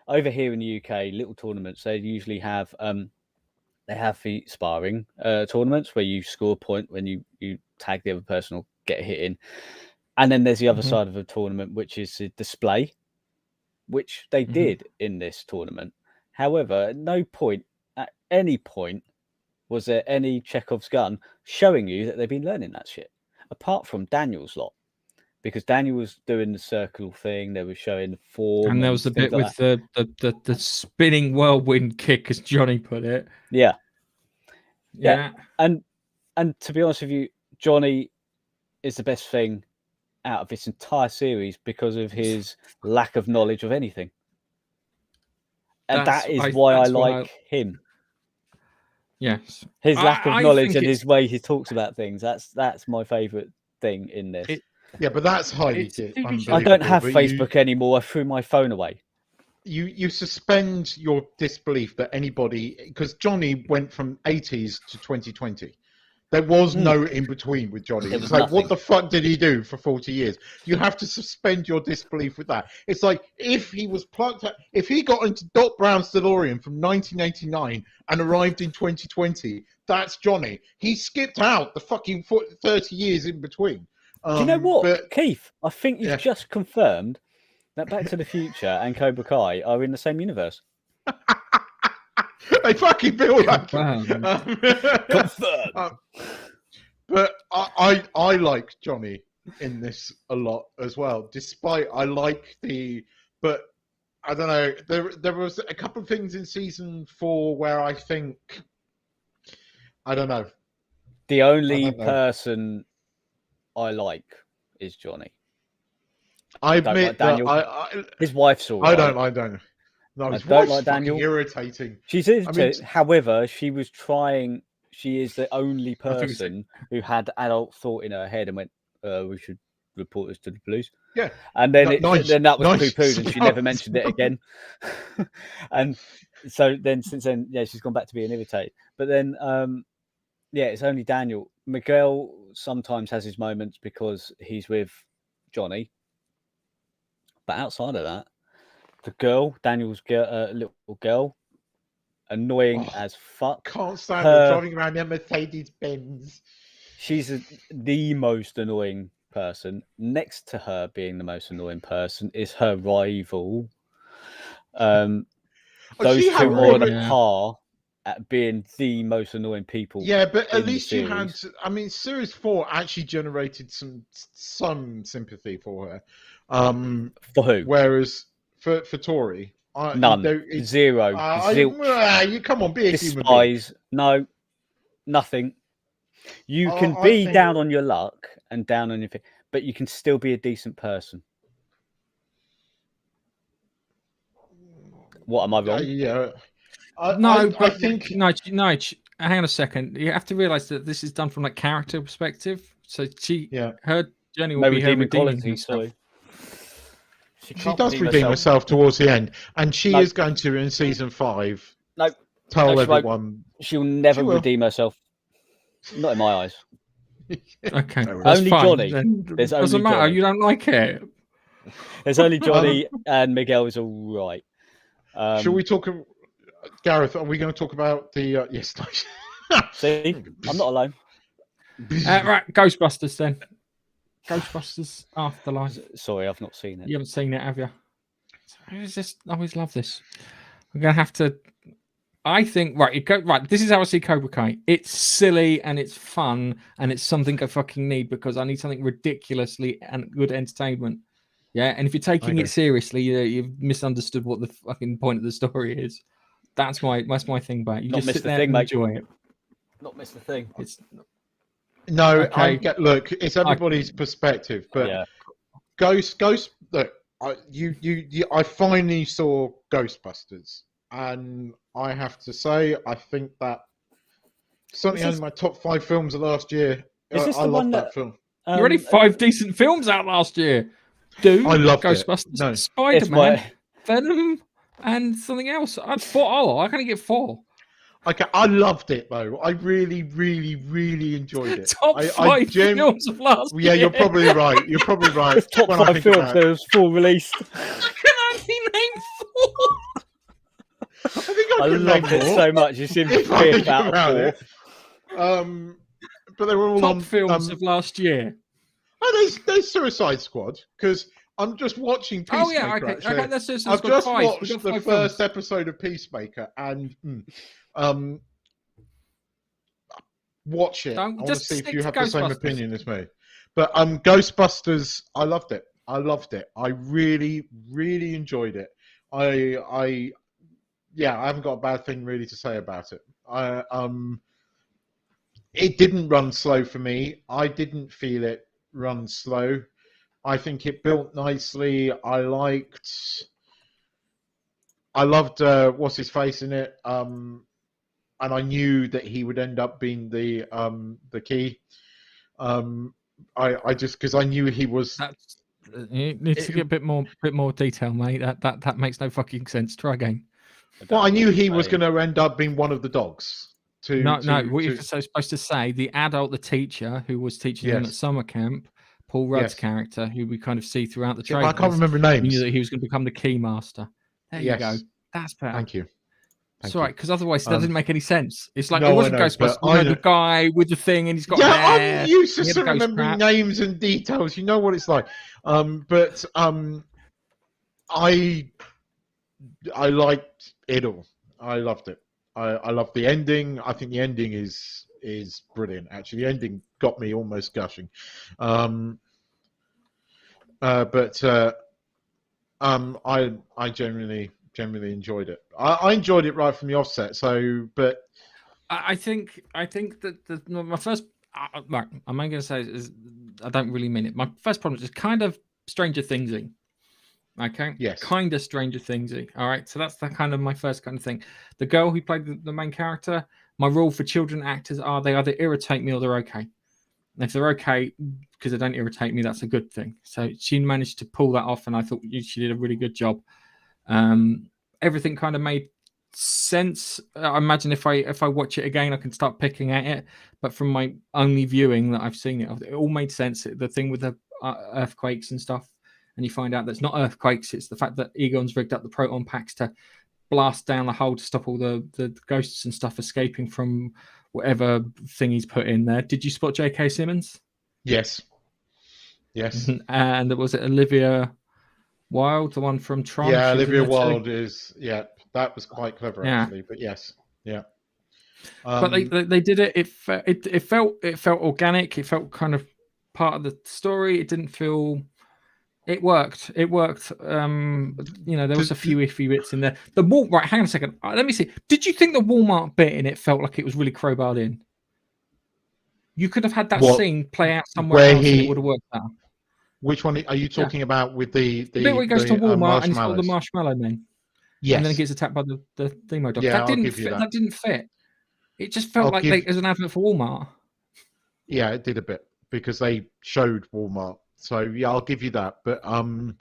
over here in the UK, little tournaments. They usually have the sparring tournaments where you score a point when you tag the other person or get a hit in, and then there's the other side of the tournament, which is a display, which they did in this tournament. However, at any point was there any Chekhov's gun showing you that they've been learning that shit, apart from Daniel's lot, because Daniel was doing the circle thing. They were showing the form, and there was the bit with the spinning whirlwind kick, as Johnny put it. Yeah. And to be honest with you, Johnny is the best thing out of this entire series because of his lack of knowledge of anything, and that is why I like him. Yes, his lack of knowledge and his way he talks about things. That's my favourite thing in this. But that's highly. I don't have Facebook anymore. I threw my phone away. You suspend your disbelief that anybody, because Johnny went from 80s to 2020. There was no in between with Johnny. It's like, what the fuck did he do for 40 years? You have to suspend your disbelief with that. It's like, if he was plucked out, if he got into Doc Brown's DeLorean from 1989 and arrived in 2020, that's Johnny. He skipped out the fucking 30 years in between. Do you know what, Keith? I think you've just confirmed that Back to the Future and Cobra Kai are in the same universe. They fucking feel like confirmed. But I like Johnny in this a lot as well. Despite but I don't know. There was a couple of things in season 4 where I think I don't know. The only person I like is Johnny. I admit like Daniel. that his wife's all right. I don't. No, I his don't wife's like fucking Daniel. irritating. She's irritating. However, she was trying. She is the only person who had adult thought in her head and went, "We should report this to the police." Yeah, and then nice, that was nice poo-pooed, and she never stuff. mentioned it again. And so then, since then, yeah, she's gone back to being irritated. But then, yeah, it's only Daniel. Miguel sometimes has his moments because he's with Johnny, but outside of that, the girl, Daniel's little girl, annoying as fuck. Can't stand her driving around in Mercedes Benz. She's the most annoying person. Next to her being the most annoying person is her rival. Those two are on a par at being the most annoying people. Yeah, but at least you had. I mean, Series 4 actually generated some sympathy for her. For who? Whereas for Tori, none, zero. You come on, be a human being. No, nothing. You can be down on your luck and down on your thing, but you can still be a decent person. What, am I wrong? Yeah. I think no. Hang on a second. You have to realize that this is done from like character perspective. So her journey will be her redeeming herself. She does redeem herself towards the end, and she is going to in season 5. Tell everyone she'll never redeem herself. Not in my eyes. Okay, only fine. Johnny. Doesn't matter. You don't like it. There's only Johnny, and Miguel is all right. Shall we talk, Gareth? Are we going to talk about the? Yes. See, I'm not alone. Right, Ghostbusters then. Ghostbusters Afterlife. Sorry, I've not seen it. You haven't seen it, have you? I always love this. I'm gonna have to. I think right. This is how I see Cobra Kai. It's silly and it's fun and it's something I fucking need because I need something ridiculously and good entertainment. Yeah, and if you're taking it seriously, you've misunderstood what the fucking point of the story is. That's my thing. About it. You not just sit there and enjoy it. Not miss the thing. It's no. Okay. Look, it's everybody's perspective, but Ghost. Look, I finally saw Ghostbusters. And I have to say, I think that certainly in my top 5 films of last year. I love that film. You already 5 decent films out last year. Dude, I loved Ghostbusters, No. Spider-Man, Venom, and something else. I can only get 4. Okay, I loved it though. I really, really, really enjoyed it. Top 5 films of last year. Yeah, you're probably right. Top 5 films. There was 4 released. I can only name 4. I think I loved it so much. You seem to be about it. But they were all top films of last year. Oh, there's Suicide Squad because I'm just watching Peacemaker. Oh yeah, okay. That's Suicide I've just watched the first films. Episode of Peacemaker and watch it. I want to see if you have the same opinion as me. But Ghostbusters, I loved it. I really, really enjoyed it. I haven't got a bad thing really to say about it. It didn't run slow for me. I didn't feel it run slow. I think it built nicely. I loved what's his face in it. And I knew that he would end up being the key. I just because I knew he was. You need to get a bit more detail, mate. That makes no fucking sense. Try again. Well, I knew he was going to end up being one of the dogs. What you're supposed to say, the teacher who was teaching him at summer camp, Paul Rudd's character, who we kind of see throughout the trailer. I can't remember names. He knew that he was going to become the key master. There you go. That's better. Thank you. That's right, because otherwise that doesn't make any sense. It's like it wasn't Ghostbusters. The guy with the thing, and he's got hair. I'm used to remembering names and details. You know what it's like. But I liked it all. I loved it. I loved the ending. I think the ending is brilliant. Actually, the ending got me almost gushing. I genuinely enjoyed it. I enjoyed it right from the offset. So, but I think that my first. Right, I'm going to say is I don't really mean it. My first problem is kind of Stranger Thingsing. Okay. Yes. Kind of Stranger Thingsy. All right. So that's the kind of my first kind of thing. The girl who played the main character, my rule for children actors are they either irritate me or they're okay. And if they're okay because they don't irritate me, that's a good thing. So she managed to pull that off, and I thought she did a really good job. Everything kind of made sense. I imagine if I watch it again, I can start picking at it. But from my only viewing that I've seen it all made sense. The thing with the earthquakes and stuff, and you find out that it's not earthquakes; it's the fact that Egon's rigged up the proton packs to blast down the hole to stop all the ghosts and stuff escaping from whatever thing he's put in there. Did you spot J.K. Simmons? Yes. And was it Olivia Wilde, the one from Tron? Yeah, Olivia Wilde is. Yeah, that was quite clever Yeah. actually. But yes, yeah. But they did it. It felt organic. It felt kind of part of the story. It didn't feel. It worked. There was a few iffy bits in there. The wall. Right, hang on a second. Let me see. Did you think the Walmart bit in it felt like it was really crowbarred in? You could have had that scene play out somewhere else, and it would have worked out. Which one are you talking about with the bit where he goes to Walmart and he's got the marshmallows? marshmallow men? Yes. And then he gets attacked by the Themo dog. Yeah, That didn't fit. That didn't fit. It just felt like it was an advert for Walmart. Yeah, it did a bit because they showed Walmart. So yeah, I'll give you that. But I don't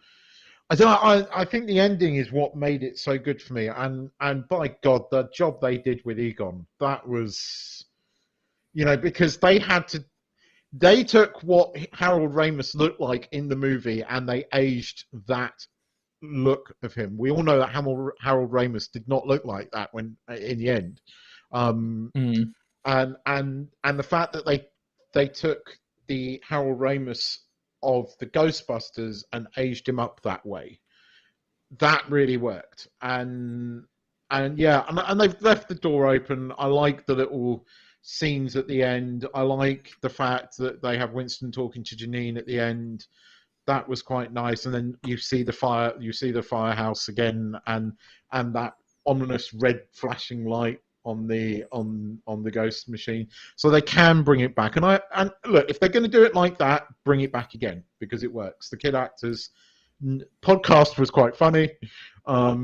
know. I think the ending is what made it so good for me. And by God, the job they did with Egon, that was, because they took what Harold Ramis looked like in the movie and they aged that look of him. We all know that Harold Ramis did not look like that when in the end. And the fact that they took the Harold Ramis of the Ghostbusters and aged him up that way, that really worked. And they've left the door open. I like the little scenes at the end. I like the fact that they have Winston talking to Janine at the end. That was quite nice. And then you see the firehouse again, and that ominous red flashing light on the ghost machine. So they can bring it back. And look, if they're going to do it like that, bring it back again because it works. The kid actors podcast was quite funny. I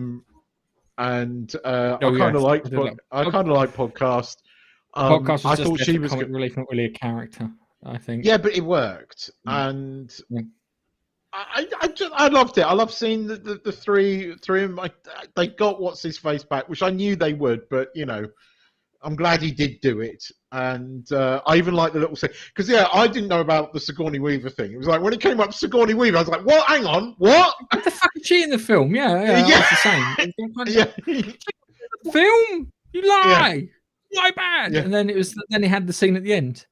kind of liked podcast. Podcast was I just thought she was comic relief, not really a character. I think. Yeah, but it worked, and I loved it. I loved seeing the three of them. They got what's his face back, which I knew they would, but I'm glad he did do it. And I even like the little thing because I didn't know about the Sigourney Weaver thing. It was like when it came up Sigourney Weaver, I was like, "What? Hang on, what? What the fuck is she in the film?" Yeah. The same. Film? You lie. Lie bad. Yeah. And then then he had the scene at the end.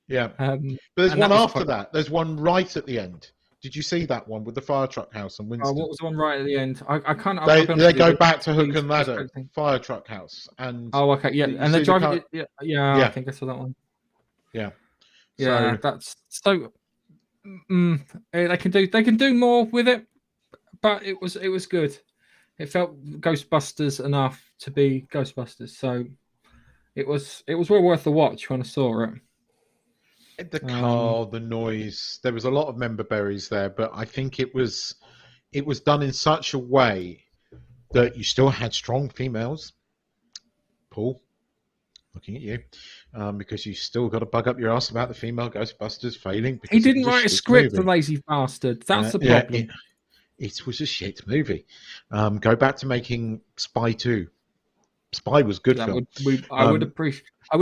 Yeah. But there's one after that. There's one right at the end. Did you see that one with the fire truck house and Winston? Oh, what was the one right at the end? I can't. They go back to Hook and Ladder, fire truck house, and okay, yeah, and they're driving. I think I saw that one. Yeah, yeah, that's so. They can do more with it, but it was good. It felt Ghostbusters enough to be Ghostbusters, so it was well worth the watch when I saw it. The car, the noise. There was a lot of member berries there, but I think it was done in such a way that you still had strong females. Paul, looking at you, because you still got to bug up your ass about the female Ghostbusters failing. He didn't write a script, the lazy bastard. That's the problem. It was a shit movie. Go back to making Spy 2. Spy was good film. I would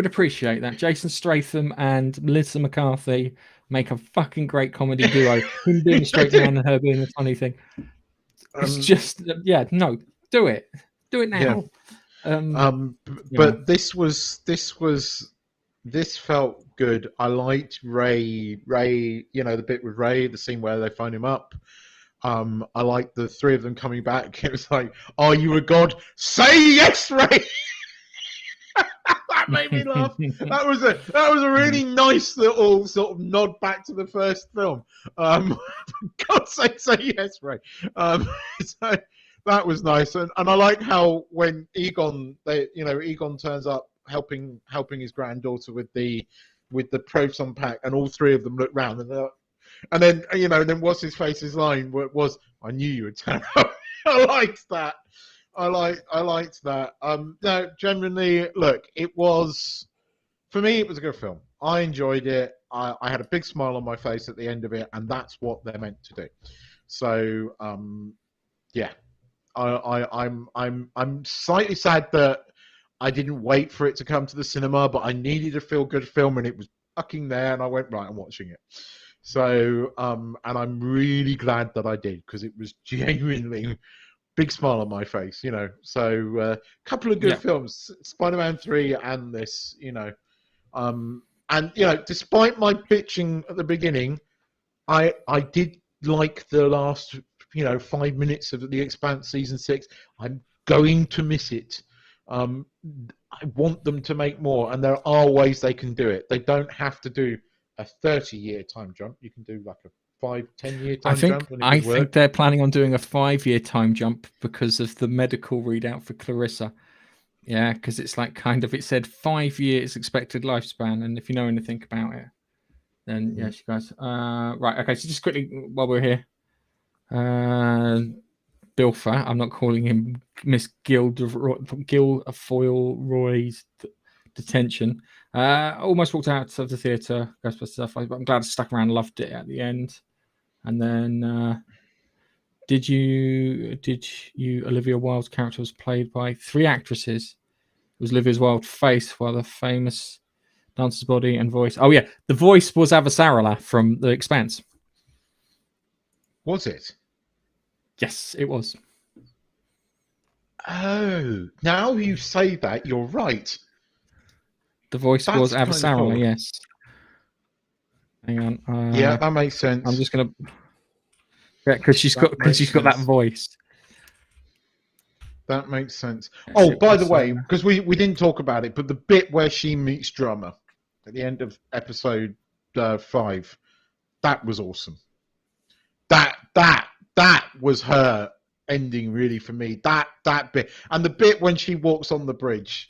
appreciate that. Jason Statham and Melissa McCarthy make a fucking great comedy duo. Him being a straight man and her being the funny thing. It's just do it now. But this felt good. I liked Ray, the bit with Ray, the scene where they phone him up. I liked the three of them coming back. It was like, "Are you a god? Say yes, Ray." That made me laugh. That was a really nice little sort of nod back to the first film. God say yes, Ray. So that was nice, and I like how when Egon turns up helping his granddaughter with the proton pack, and all three of them look round and they're like, And then then what's his face's line was, "I knew you would turn up." I liked that. I liked that. No, genuinely, look, it was, for me, it was a good film. I enjoyed it. I had a big smile on my face at the end of it, and that's what they're meant to do. So, yeah, I'm slightly sad that I didn't wait for it to come to the cinema, but I needed a feel-good film, and it was fucking there, and I went, right, I'm watching it. So, and I'm really glad that I did, because it was genuinely big smile on my face, So, a couple of good films, Spider-Man 3 and this, and despite my bitching at the beginning, I did like the last 5 minutes of the Expanse season 6. I'm going to miss it. I want them to make more, and there are ways they can do it. They don't have to do a 30-year time jump. You can do like a 5-10-year time jump. I think they're planning on doing a 5-year time jump because of the medical readout for Clarissa. Yeah, because it's like it said 5 years expected lifespan, and if you know anything about it, then yes, you guys. Right, okay. So just quickly while we're here, Bilfa. I'm not calling him Miss Guilfoyle Roy's detention. Almost walked out of the theatre. Ghostbusters stuff. But I'm glad I stuck around. Loved it at the end. And then, did you Olivia Wilde's character was played by 3 actresses. It was Olivia Wilde's face, while the famous dancer's body and voice. Oh yeah, the voice was Avasarala from The Expanse. Was it? Yes, it was. Oh, now you say that, you're right. The voice was Avasarala, yes. Hang on. Yeah, that makes sense. I'm just gonna. Yeah, because she's got that voice. That makes sense. Oh, by the way, because we didn't talk about it, but the bit where she meets Drummer at the end of episode 5, that was awesome. That was her ending, really, for me. That bit, and the bit when she walks on the bridge,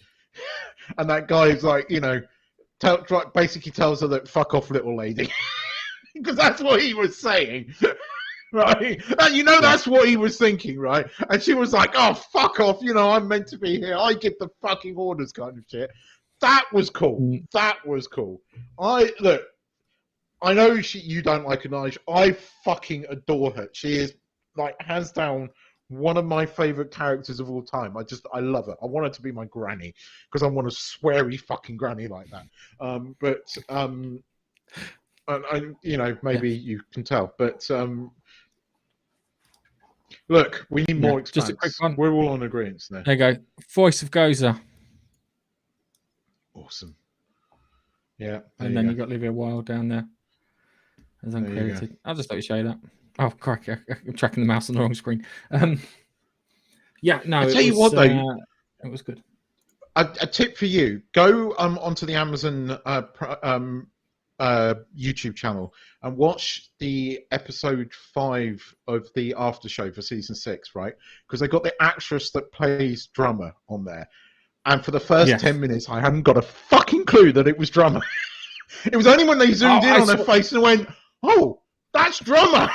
and that guy is like, basically tells her that "fuck off, little lady," because that's what he was saying. Right, and that's what he was thinking, right? And she was like, "Oh, fuck off! I'm meant to be here. I give the fucking orders," kind of shit. That was cool. That was cool. I know you don't like Anaj. I fucking adore her. She is like hands down one of my favorite characters of all time. I love her. I want her to be my granny because I want a sweary fucking granny like that. Maybe you can tell, but. Look, we need more Expanse. Just a quick one. We're all on agreement now. There you go. Voice of Gozer. Awesome. Yeah. And then you got Olivia Wilde down there. As uncredited. I'll just let you show that. Oh, crack. I'm tracking the mouse on the wrong screen. Yeah, no. I'll tell you what, though. It was good. A tip for you. Go onto the Amazon YouTube channel and watch the episode 5 of the after show for season 6, right? Because they got the actress that plays Drummer on there, and for the first 10 minutes I hadn't got a fucking clue that it was Drummer. It was only when they zoomed in on her face and went, "Oh, that's Drummer."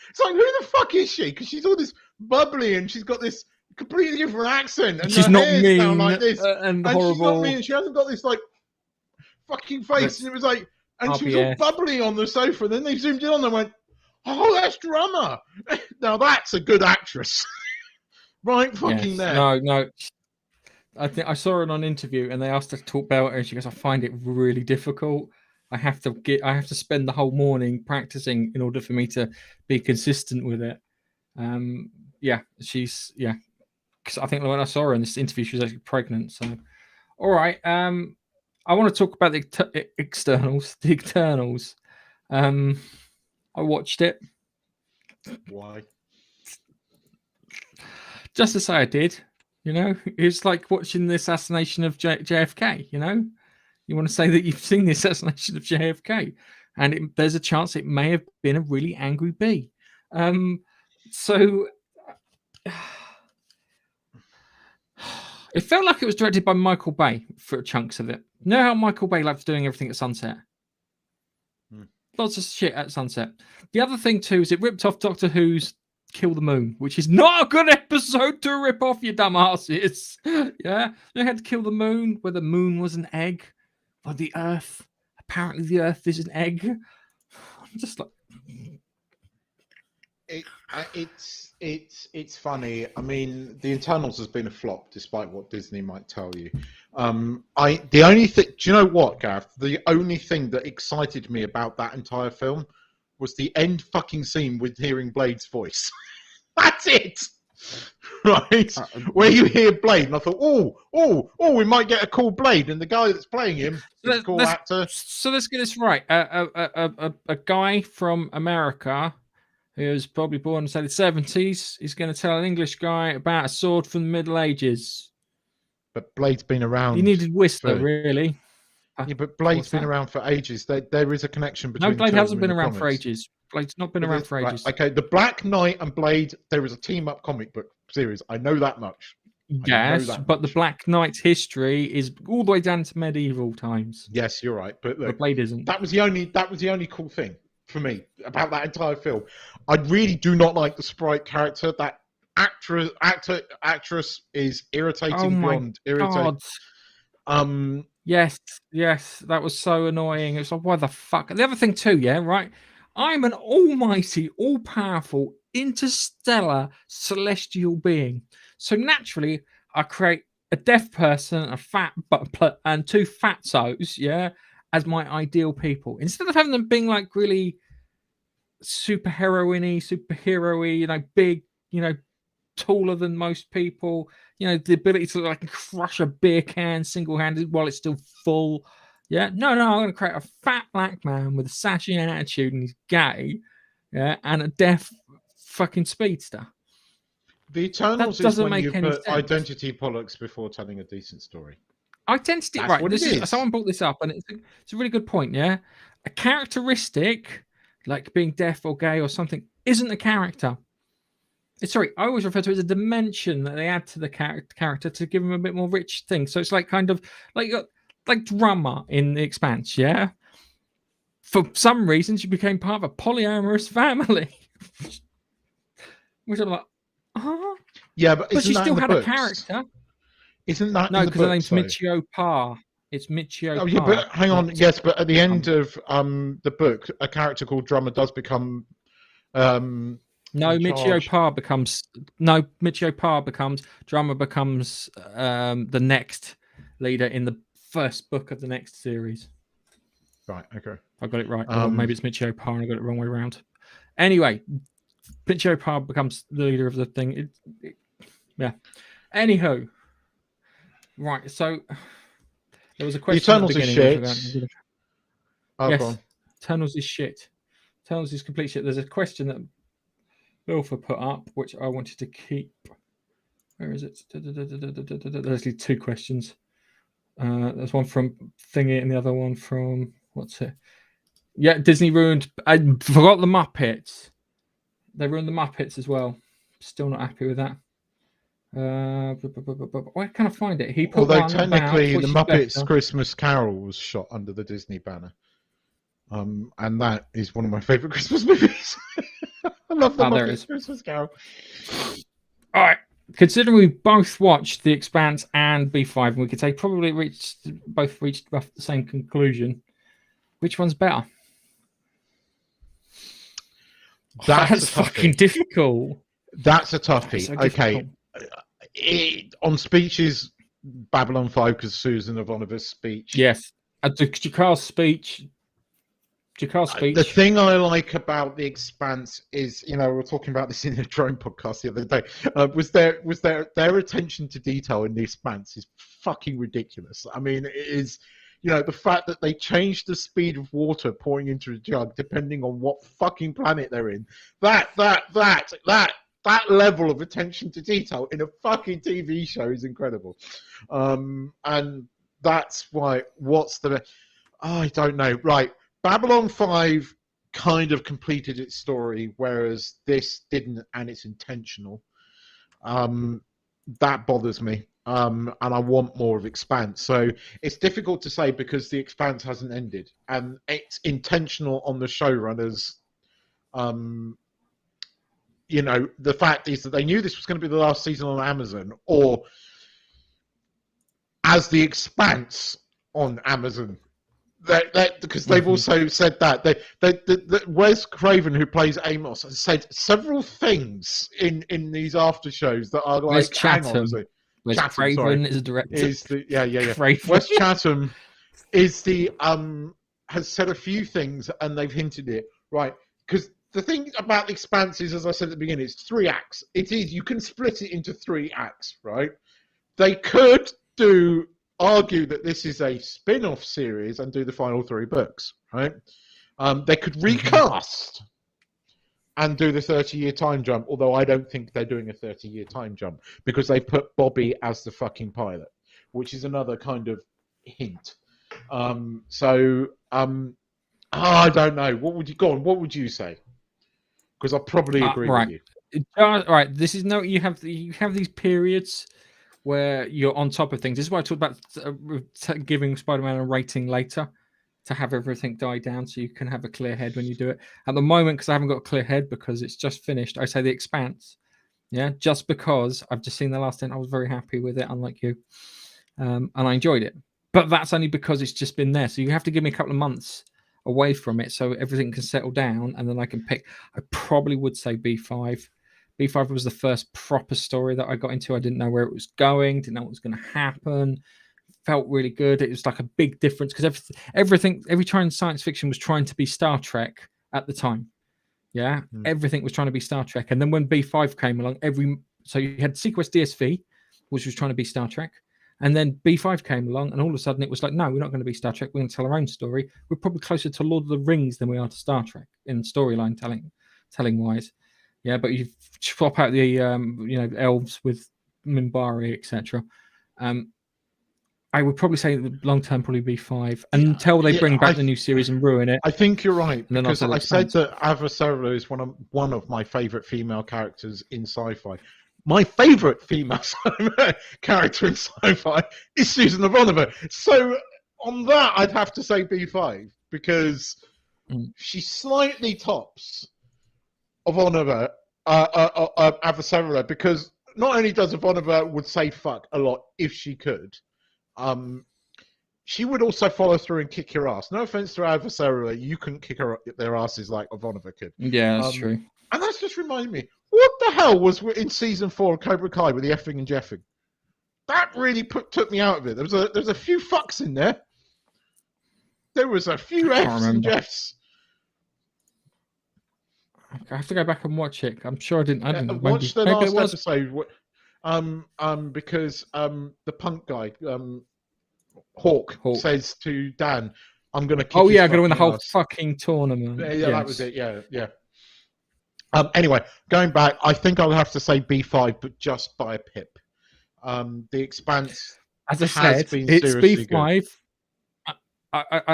It's like, who the fuck is she? Because she's all this bubbly and she's got this completely different accent, and she's her not hair's mean down like this, and horrible. She's not mean. She hasn't got this like fucking face, and it was like. And she was all bubbly on the sofa. And then they zoomed in on her and went, "Oh, that's Drummer." Now that's a good actress. Right fucking there. No. I think I saw her in an interview and they asked her to talk about her and she goes, "I find it really difficult. I have to spend the whole morning practicing in order for me to be consistent with it." Because I think when I saw her in this interview, she was actually pregnant. So, all right. I want to talk about the externals. The Eternals. I watched it. Why? Just to say I did. It's like watching the assassination of JFK. You want to say that you've seen the assassination of JFK, and there's a chance it may have been a really angry bee. So. It felt like it was directed by Michael Bay for chunks of it. You know how Michael Bay likes doing everything at sunset? lots of shit at sunset. The other thing too is it ripped off Doctor Who's Kill the Moon, which is not a good episode to rip off, you dumbasses. Yeah, they had to kill the moon, where the moon was an egg, or the Earth. Apparently, the Earth is an egg. I'm just like, it's funny. I mean, the Internals has been a flop, despite what Disney might tell you. The only thing, do you know what, Gareth? The only thing that excited me about that entire film was the end fucking scene with hearing Blade's voice. That's it. Right, where you hear Blade, and I thought, we might get a cool Blade, and the guy that's playing him is a cool actor. So let's get this right. A guy from America who was probably born in say the 70s is going to tell an English guy about a sword from the Middle Ages. But Blade's been around. He needed Whistler, really. Yeah, but Blade's been around for ages. There is a connection between. No, Blade hasn't been around for ages. Blade's not been around for ages. Right, okay, the Black Knight and Blade, there is a team-up comic book series. I know that much. Yes, but the Black Knight's history is all the way down to medieval times. Yes, you're right, but look, Blade isn't. That was the only cool thing for me about that entire film. I really do not like the Sprite character. That actress is irritating beyond irritating. Yes, that was so annoying. It's like, why the fuck? The other thing too, yeah, right? I'm an almighty, all-powerful, interstellar, celestial being. So naturally, I create a deaf person, a fat but and two fatzos, yeah, as my ideal people. Instead of having them being like really superhero-y, big, taller than most people, the ability to like crush a beer can single-handed while it's still full. Yeah, no, I'm going to create a fat black man with a sassy attitude and he's gay, yeah, and a deaf fucking speedster. The Eternals is when you put identity politics before telling a decent story. Identity, that's right? Someone brought this up, and it's a really good point. Yeah, a characteristic like being deaf or gay or something isn't a character. I always refer to it as a dimension that they add to the character to give them a bit more rich thing. So it's like kind of like drummer in The Expanse, yeah? For some reasons, you became part of a polyamorous family. Which I'm like, yeah, but you still had a character. Isn't that no? Because the name's Michio Parr. It's Michio. Oh yeah, Parr. but hang on. Yes, but at the end of the book, a character called Drummer does become. Michio Parr becomes Drummer becomes the next leader in the first book of the next series. Right, okay. I got it right. Or maybe it's Michio Parr and I got it the wrong way around. Anyway, Michio Parr becomes the leader of the thing. Yeah. Anywho. Right, so there was a question. The Eternals is shit. Yes, Eternals is shit. Eternals is complete shit. There's a question that Wilfer put up, which I wanted to keep. Where is it? There's actually two questions. There's one from Thingy and the other one from what's it? Yeah, Disney ruined. I forgot the Muppets. They ruined the Muppets as well. Still not happy with that. Where can I find it? He put although technically the Muppets Christmas Carol was shot under the Disney banner. And that is one of my favorite Christmas movies. I love the Muppets Christmas Carol. All right. Considering we both watched The Expanse and B5, and we could say probably both reached the same conclusion, which one's better? That's fucking difficult. That's a toughie. So okay. On speeches, Babylon 5 because Susan Ivanova's speech. Yes. Jakar's speech. The thing I like about The Expanse is, we were talking about this in the drone podcast the other day, was their attention to detail in The Expanse is fucking ridiculous. I mean, it is, the fact that they changed the speed of water pouring into a jug depending on what fucking planet they're in. That level of attention to detail in a fucking TV show is incredible. And that's why, I don't know. Right. Babylon 5 kind of completed its story, whereas this didn't, and it's intentional. That bothers me. and I want more of Expanse. So it's difficult to say because the Expanse hasn't ended, and it's intentional on the showrunners. You know, the fact is that they knew this was going to be the last season on Amazon, or as the Expanse on Amazon. Because they've also said that Wes Craven, who plays Amos, has said several things in these after shows that are like, hang on, Wes Craven is a director. Wes Chatham is the has said a few things, and they've hinted it right because the thing about the Expanse is, as I said at the beginning, it's 3 acts. It is, you can split it into 3 acts, right? They could argue that this is a spin-off series and do the final 3 books, right? They could recast and do the 30-year time jump, although I don't think they're doing a 30-year time jump because they put Bobby as the fucking pilot, which is another kind of hint. I don't know. What would you say? Because I probably agree with you. Right. This is you have these periods where you're on top of things. This is why I talked about giving Spider-Man a rating later to have everything die down so you can have a clear head when you do it. At the moment, because I haven't got a clear head because it's just finished, I say The Expanse. Yeah, just because I've just seen the last 10, I was very happy with it, unlike you, and I enjoyed it. But that's only because it's just been there. So you have to give me a couple of months away from it so everything can settle down, and then I can pick. I probably would say B5. B5 was the first proper story that I got into. I didn't know where it was going, didn't know what was going to happen. Felt really good. It was like a big difference because every time science fiction was trying to be Star Trek at the time. Yeah, everything was trying to be Star Trek. And then when B5 came along, so you had Sequest DSV, which was trying to be Star Trek. And then B5 came along, and all of a sudden it was like, no, we're not going to be Star Trek. We're going to tell our own story. We're probably closer to Lord of the Rings than we are to Star Trek in storyline telling wise. Yeah, but you swap out the elves with Minbari, etc. I would probably say the long term probably B5 until they bring back the new series and ruin it. I think you're right because I said that Avasarala is one of my favorite female characters in sci-fi. My favorite female character in sci-fi is Susan Ivanova. So on that, I'd have to say B5 because she slightly tops Ivanova, Avasarala, because not only does Ivanova would say fuck a lot if she could, she would also follow through and kick your ass. No offense to Avasarala, you couldn't kick their asses like Ivanova could. Yeah, that's true. And that's just reminded me, what the hell was in season 4 of Cobra Kai with the effing and jeffing? That really took me out of it. There's a few fucks in there. There was a few F's and Jeffs. I have to go back and watch it. I'm sure I didn't. Watch the last episode. Because the punk guy, Hawk, says to Dan, "I'm going to." I'm going to win the whole fucking tournament. Yeah, that was it. Yeah. Anyway, going back, I think I'll have to say B5, but just by a pip. The Expanse, as I said, it's B5.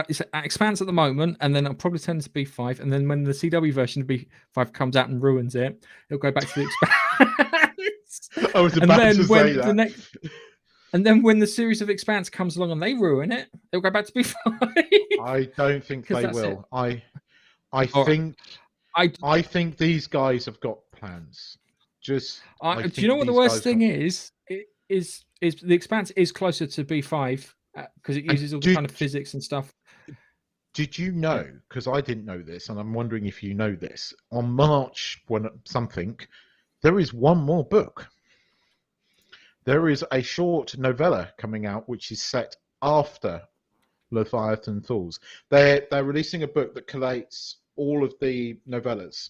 It's Expanse at the moment, and then I'll probably tend to B5, and then when the CW version of B5 comes out and ruins it, it'll go back to the Expanse. I was about to say that. And then when the series of Expanse comes along and they ruin it, it'll go back to B5. I don't think they will. I think these guys have got plans. Do you know what the worst thing is? Is the Expanse is closer to B5 because it uses all the kind of physics and stuff. Did you know? Because I didn't know this, and I'm wondering if you know this. On March there is one more book. There is a short novella coming out which is set after Leviathan Falls. They're releasing a book that collates all of the novellas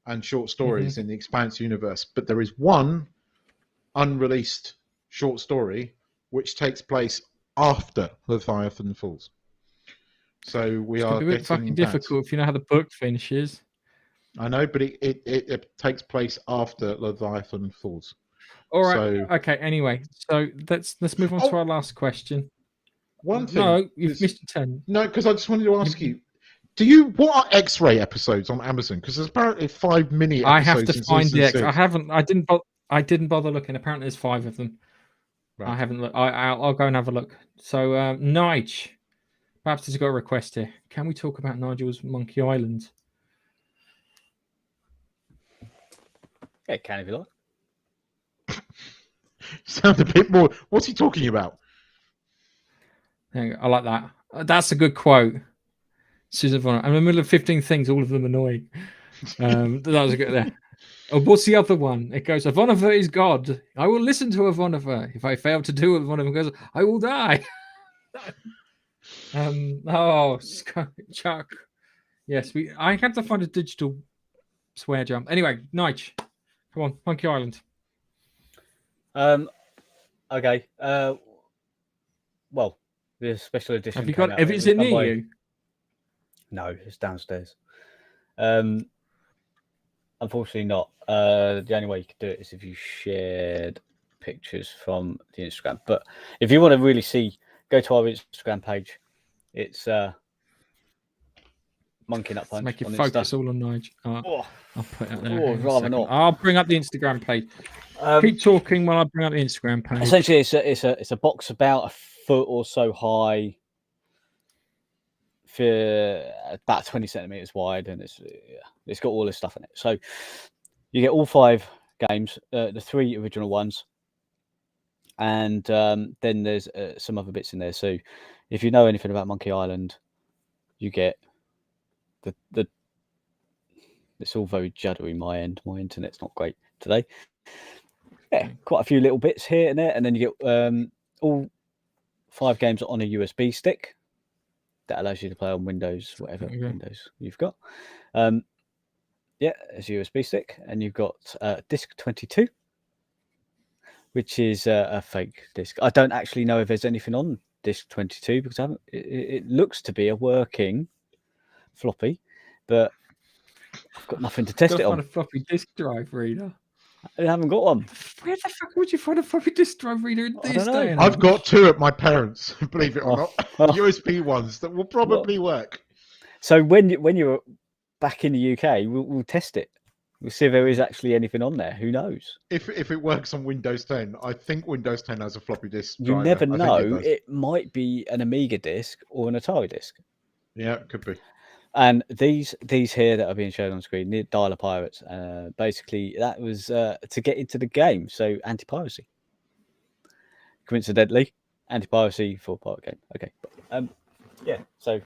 and short stories in the Expanse universe, but there is one unreleased short story which takes place after Leviathan Falls. So it's a bit fucking difficult if you know how the book finishes. I know, but it takes place after Leviathan Falls. All right. Okay. Anyway, so let's move on to our last question. One thing. No, you've missed your 10. No, because I just wanted to ask you. What are X-ray episodes on Amazon? Because there's apparently 5 mini episodes. I have to find the X. I didn't bother looking. Apparently, there's 5 of them. Right. I haven't looked. I'll go and have a look. So, Nige, perhaps there's got a request here. Can we talk about Nigel's Monkey Island? Yeah, can if you like. Sound a bit more. What's he talking about? I like that. That's a good quote. Susan Von. I'm in the middle of 15 things, all of them annoying. That was a good there. Oh, what's the other one? It goes, Ivonova is God. I will listen to Ivonova. If I fail to do what Ivonova goes, I will die. Chuck. Yes, I had to find a digital swear jump. Anyway, Nige, come on, Monkey Island. Okay. Well, the special edition. Have you got? If it's near you? No, it's downstairs. Unfortunately not. The only way you could do it is if you shared pictures from the Instagram. But if you want to really see, go to our Instagram page. It's Monkey Nut Punch. Make it focus all on Nige. I'll put it there. Rather not. I'll bring up the Instagram page. Keep talking while I bring up the Instagram page. Essentially, it's a box about a foot or so high, for about 20 centimeters wide, and it's got all this stuff in it. So you get all 5 games, the 3 original ones, and then there's some other bits in there. So if you know anything about Monkey Island, you get the. It's all very juddery. My end, my internet's not great today. Yeah, quite a few little bits here and there, and then you get all 5 games on a USB stick. That allows you to play on Windows, whatever Windows you've got. It's a USB stick, and you've got disc 22, which is a fake disc. I don't actually know if there's anything on disc 22 because it looks to be a working floppy, but I've got nothing to test it on. A floppy disk drive reader. I haven't got one. Where the fuck would you find a floppy disk drive reader in this day? I've got 2 at my parents', believe it or not, USB ones that will probably work. So when you're back in the UK, we'll test it. We'll see if there is actually anything on there. Who knows? If it works on Windows 10, I think Windows 10 has a floppy disk. You driver. never know. It might be an Amiga disk or an Atari disk. Yeah, it could be. And these here that are being shown on screen, the Dial of Pirates, basically that was to get into the game, so anti-piracy. Coincidentally, anti-piracy for pirate game. Okay, so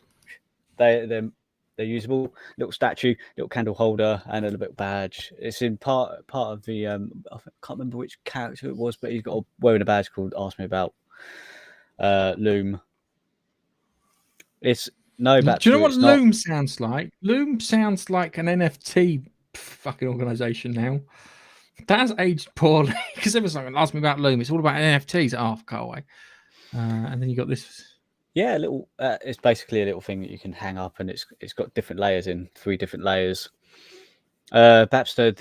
they're usable. Little statue, little candle holder, and a little bit badge. It's in part of the I can't remember which character it was, but he's got wearing a badge called "Ask Me About Loom." It's no. Do you know what Loom sounds like? Loom sounds like an NFT fucking organization now. That's aged poorly because everyone's like, ask me about Loom. It's all about NFTs. Oh, go away. And then you got this. Yeah, a little. It's basically a little thing that you can hang up, and it's got different layers in 3 different layers. Babster,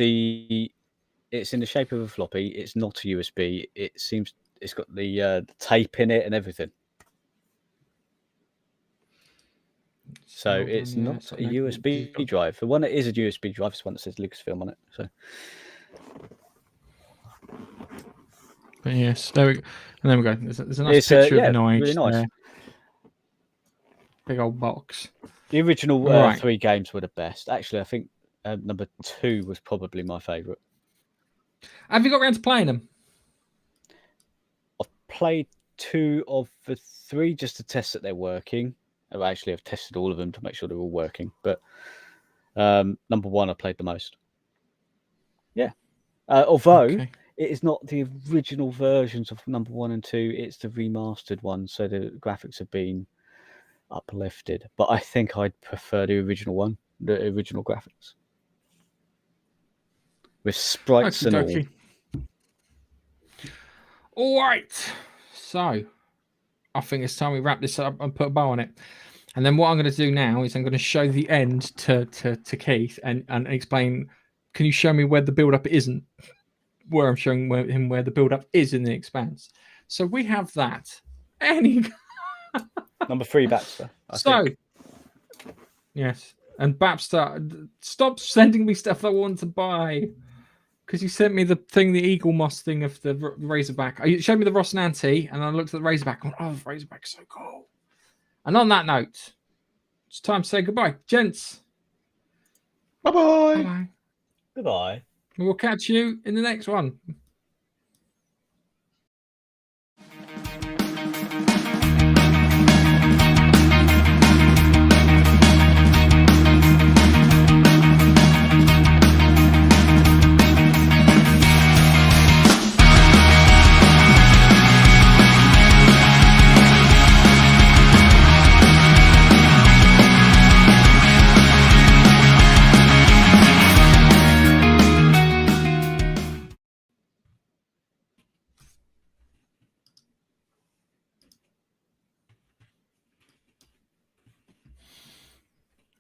it's in the shape of a floppy. It's not a USB. It seems it's got the tape in it and everything. So it's not a USB drive. The one that is a USB drive is one that says Lucasfilm on it. So, but yes, there we go. And there we go. There's a nice picture of Nige. Really nice. There. Big old box. The original 3 games were the best. Actually, I think number 2 was probably my favourite. Have you got around to playing them? I've played 2 of the 3 just to test that they're working. Actually, I've tested all of them to make sure they're all working. But number 1, I played the most. Yeah. Although it is not the original versions of number 1 and 2, it's the remastered one. So the graphics have been uplifted. But I think I'd prefer the original one, the original graphics. With sprites and all. All right. So I think it's time we wrap this up and put a bow on it. And then what I'm going to do now is I'm going to show the end to Keith and explain. Can you show me where the build-up isn't? Where I'm showing him where the build-up is in the Expanse. So we have that. Number 3, Babster. Yes. And Babster, stop sending me stuff I want to buy. because you sent me the thing, the eagle moss thing of the Razorback. You showed me the Rocinante, and I looked at the Razorback. And went, oh, the Razorback's so cool. And on that note, it's time to say goodbye, gents. Bye-bye. Bye. Goodbye. We'll catch you in the next one.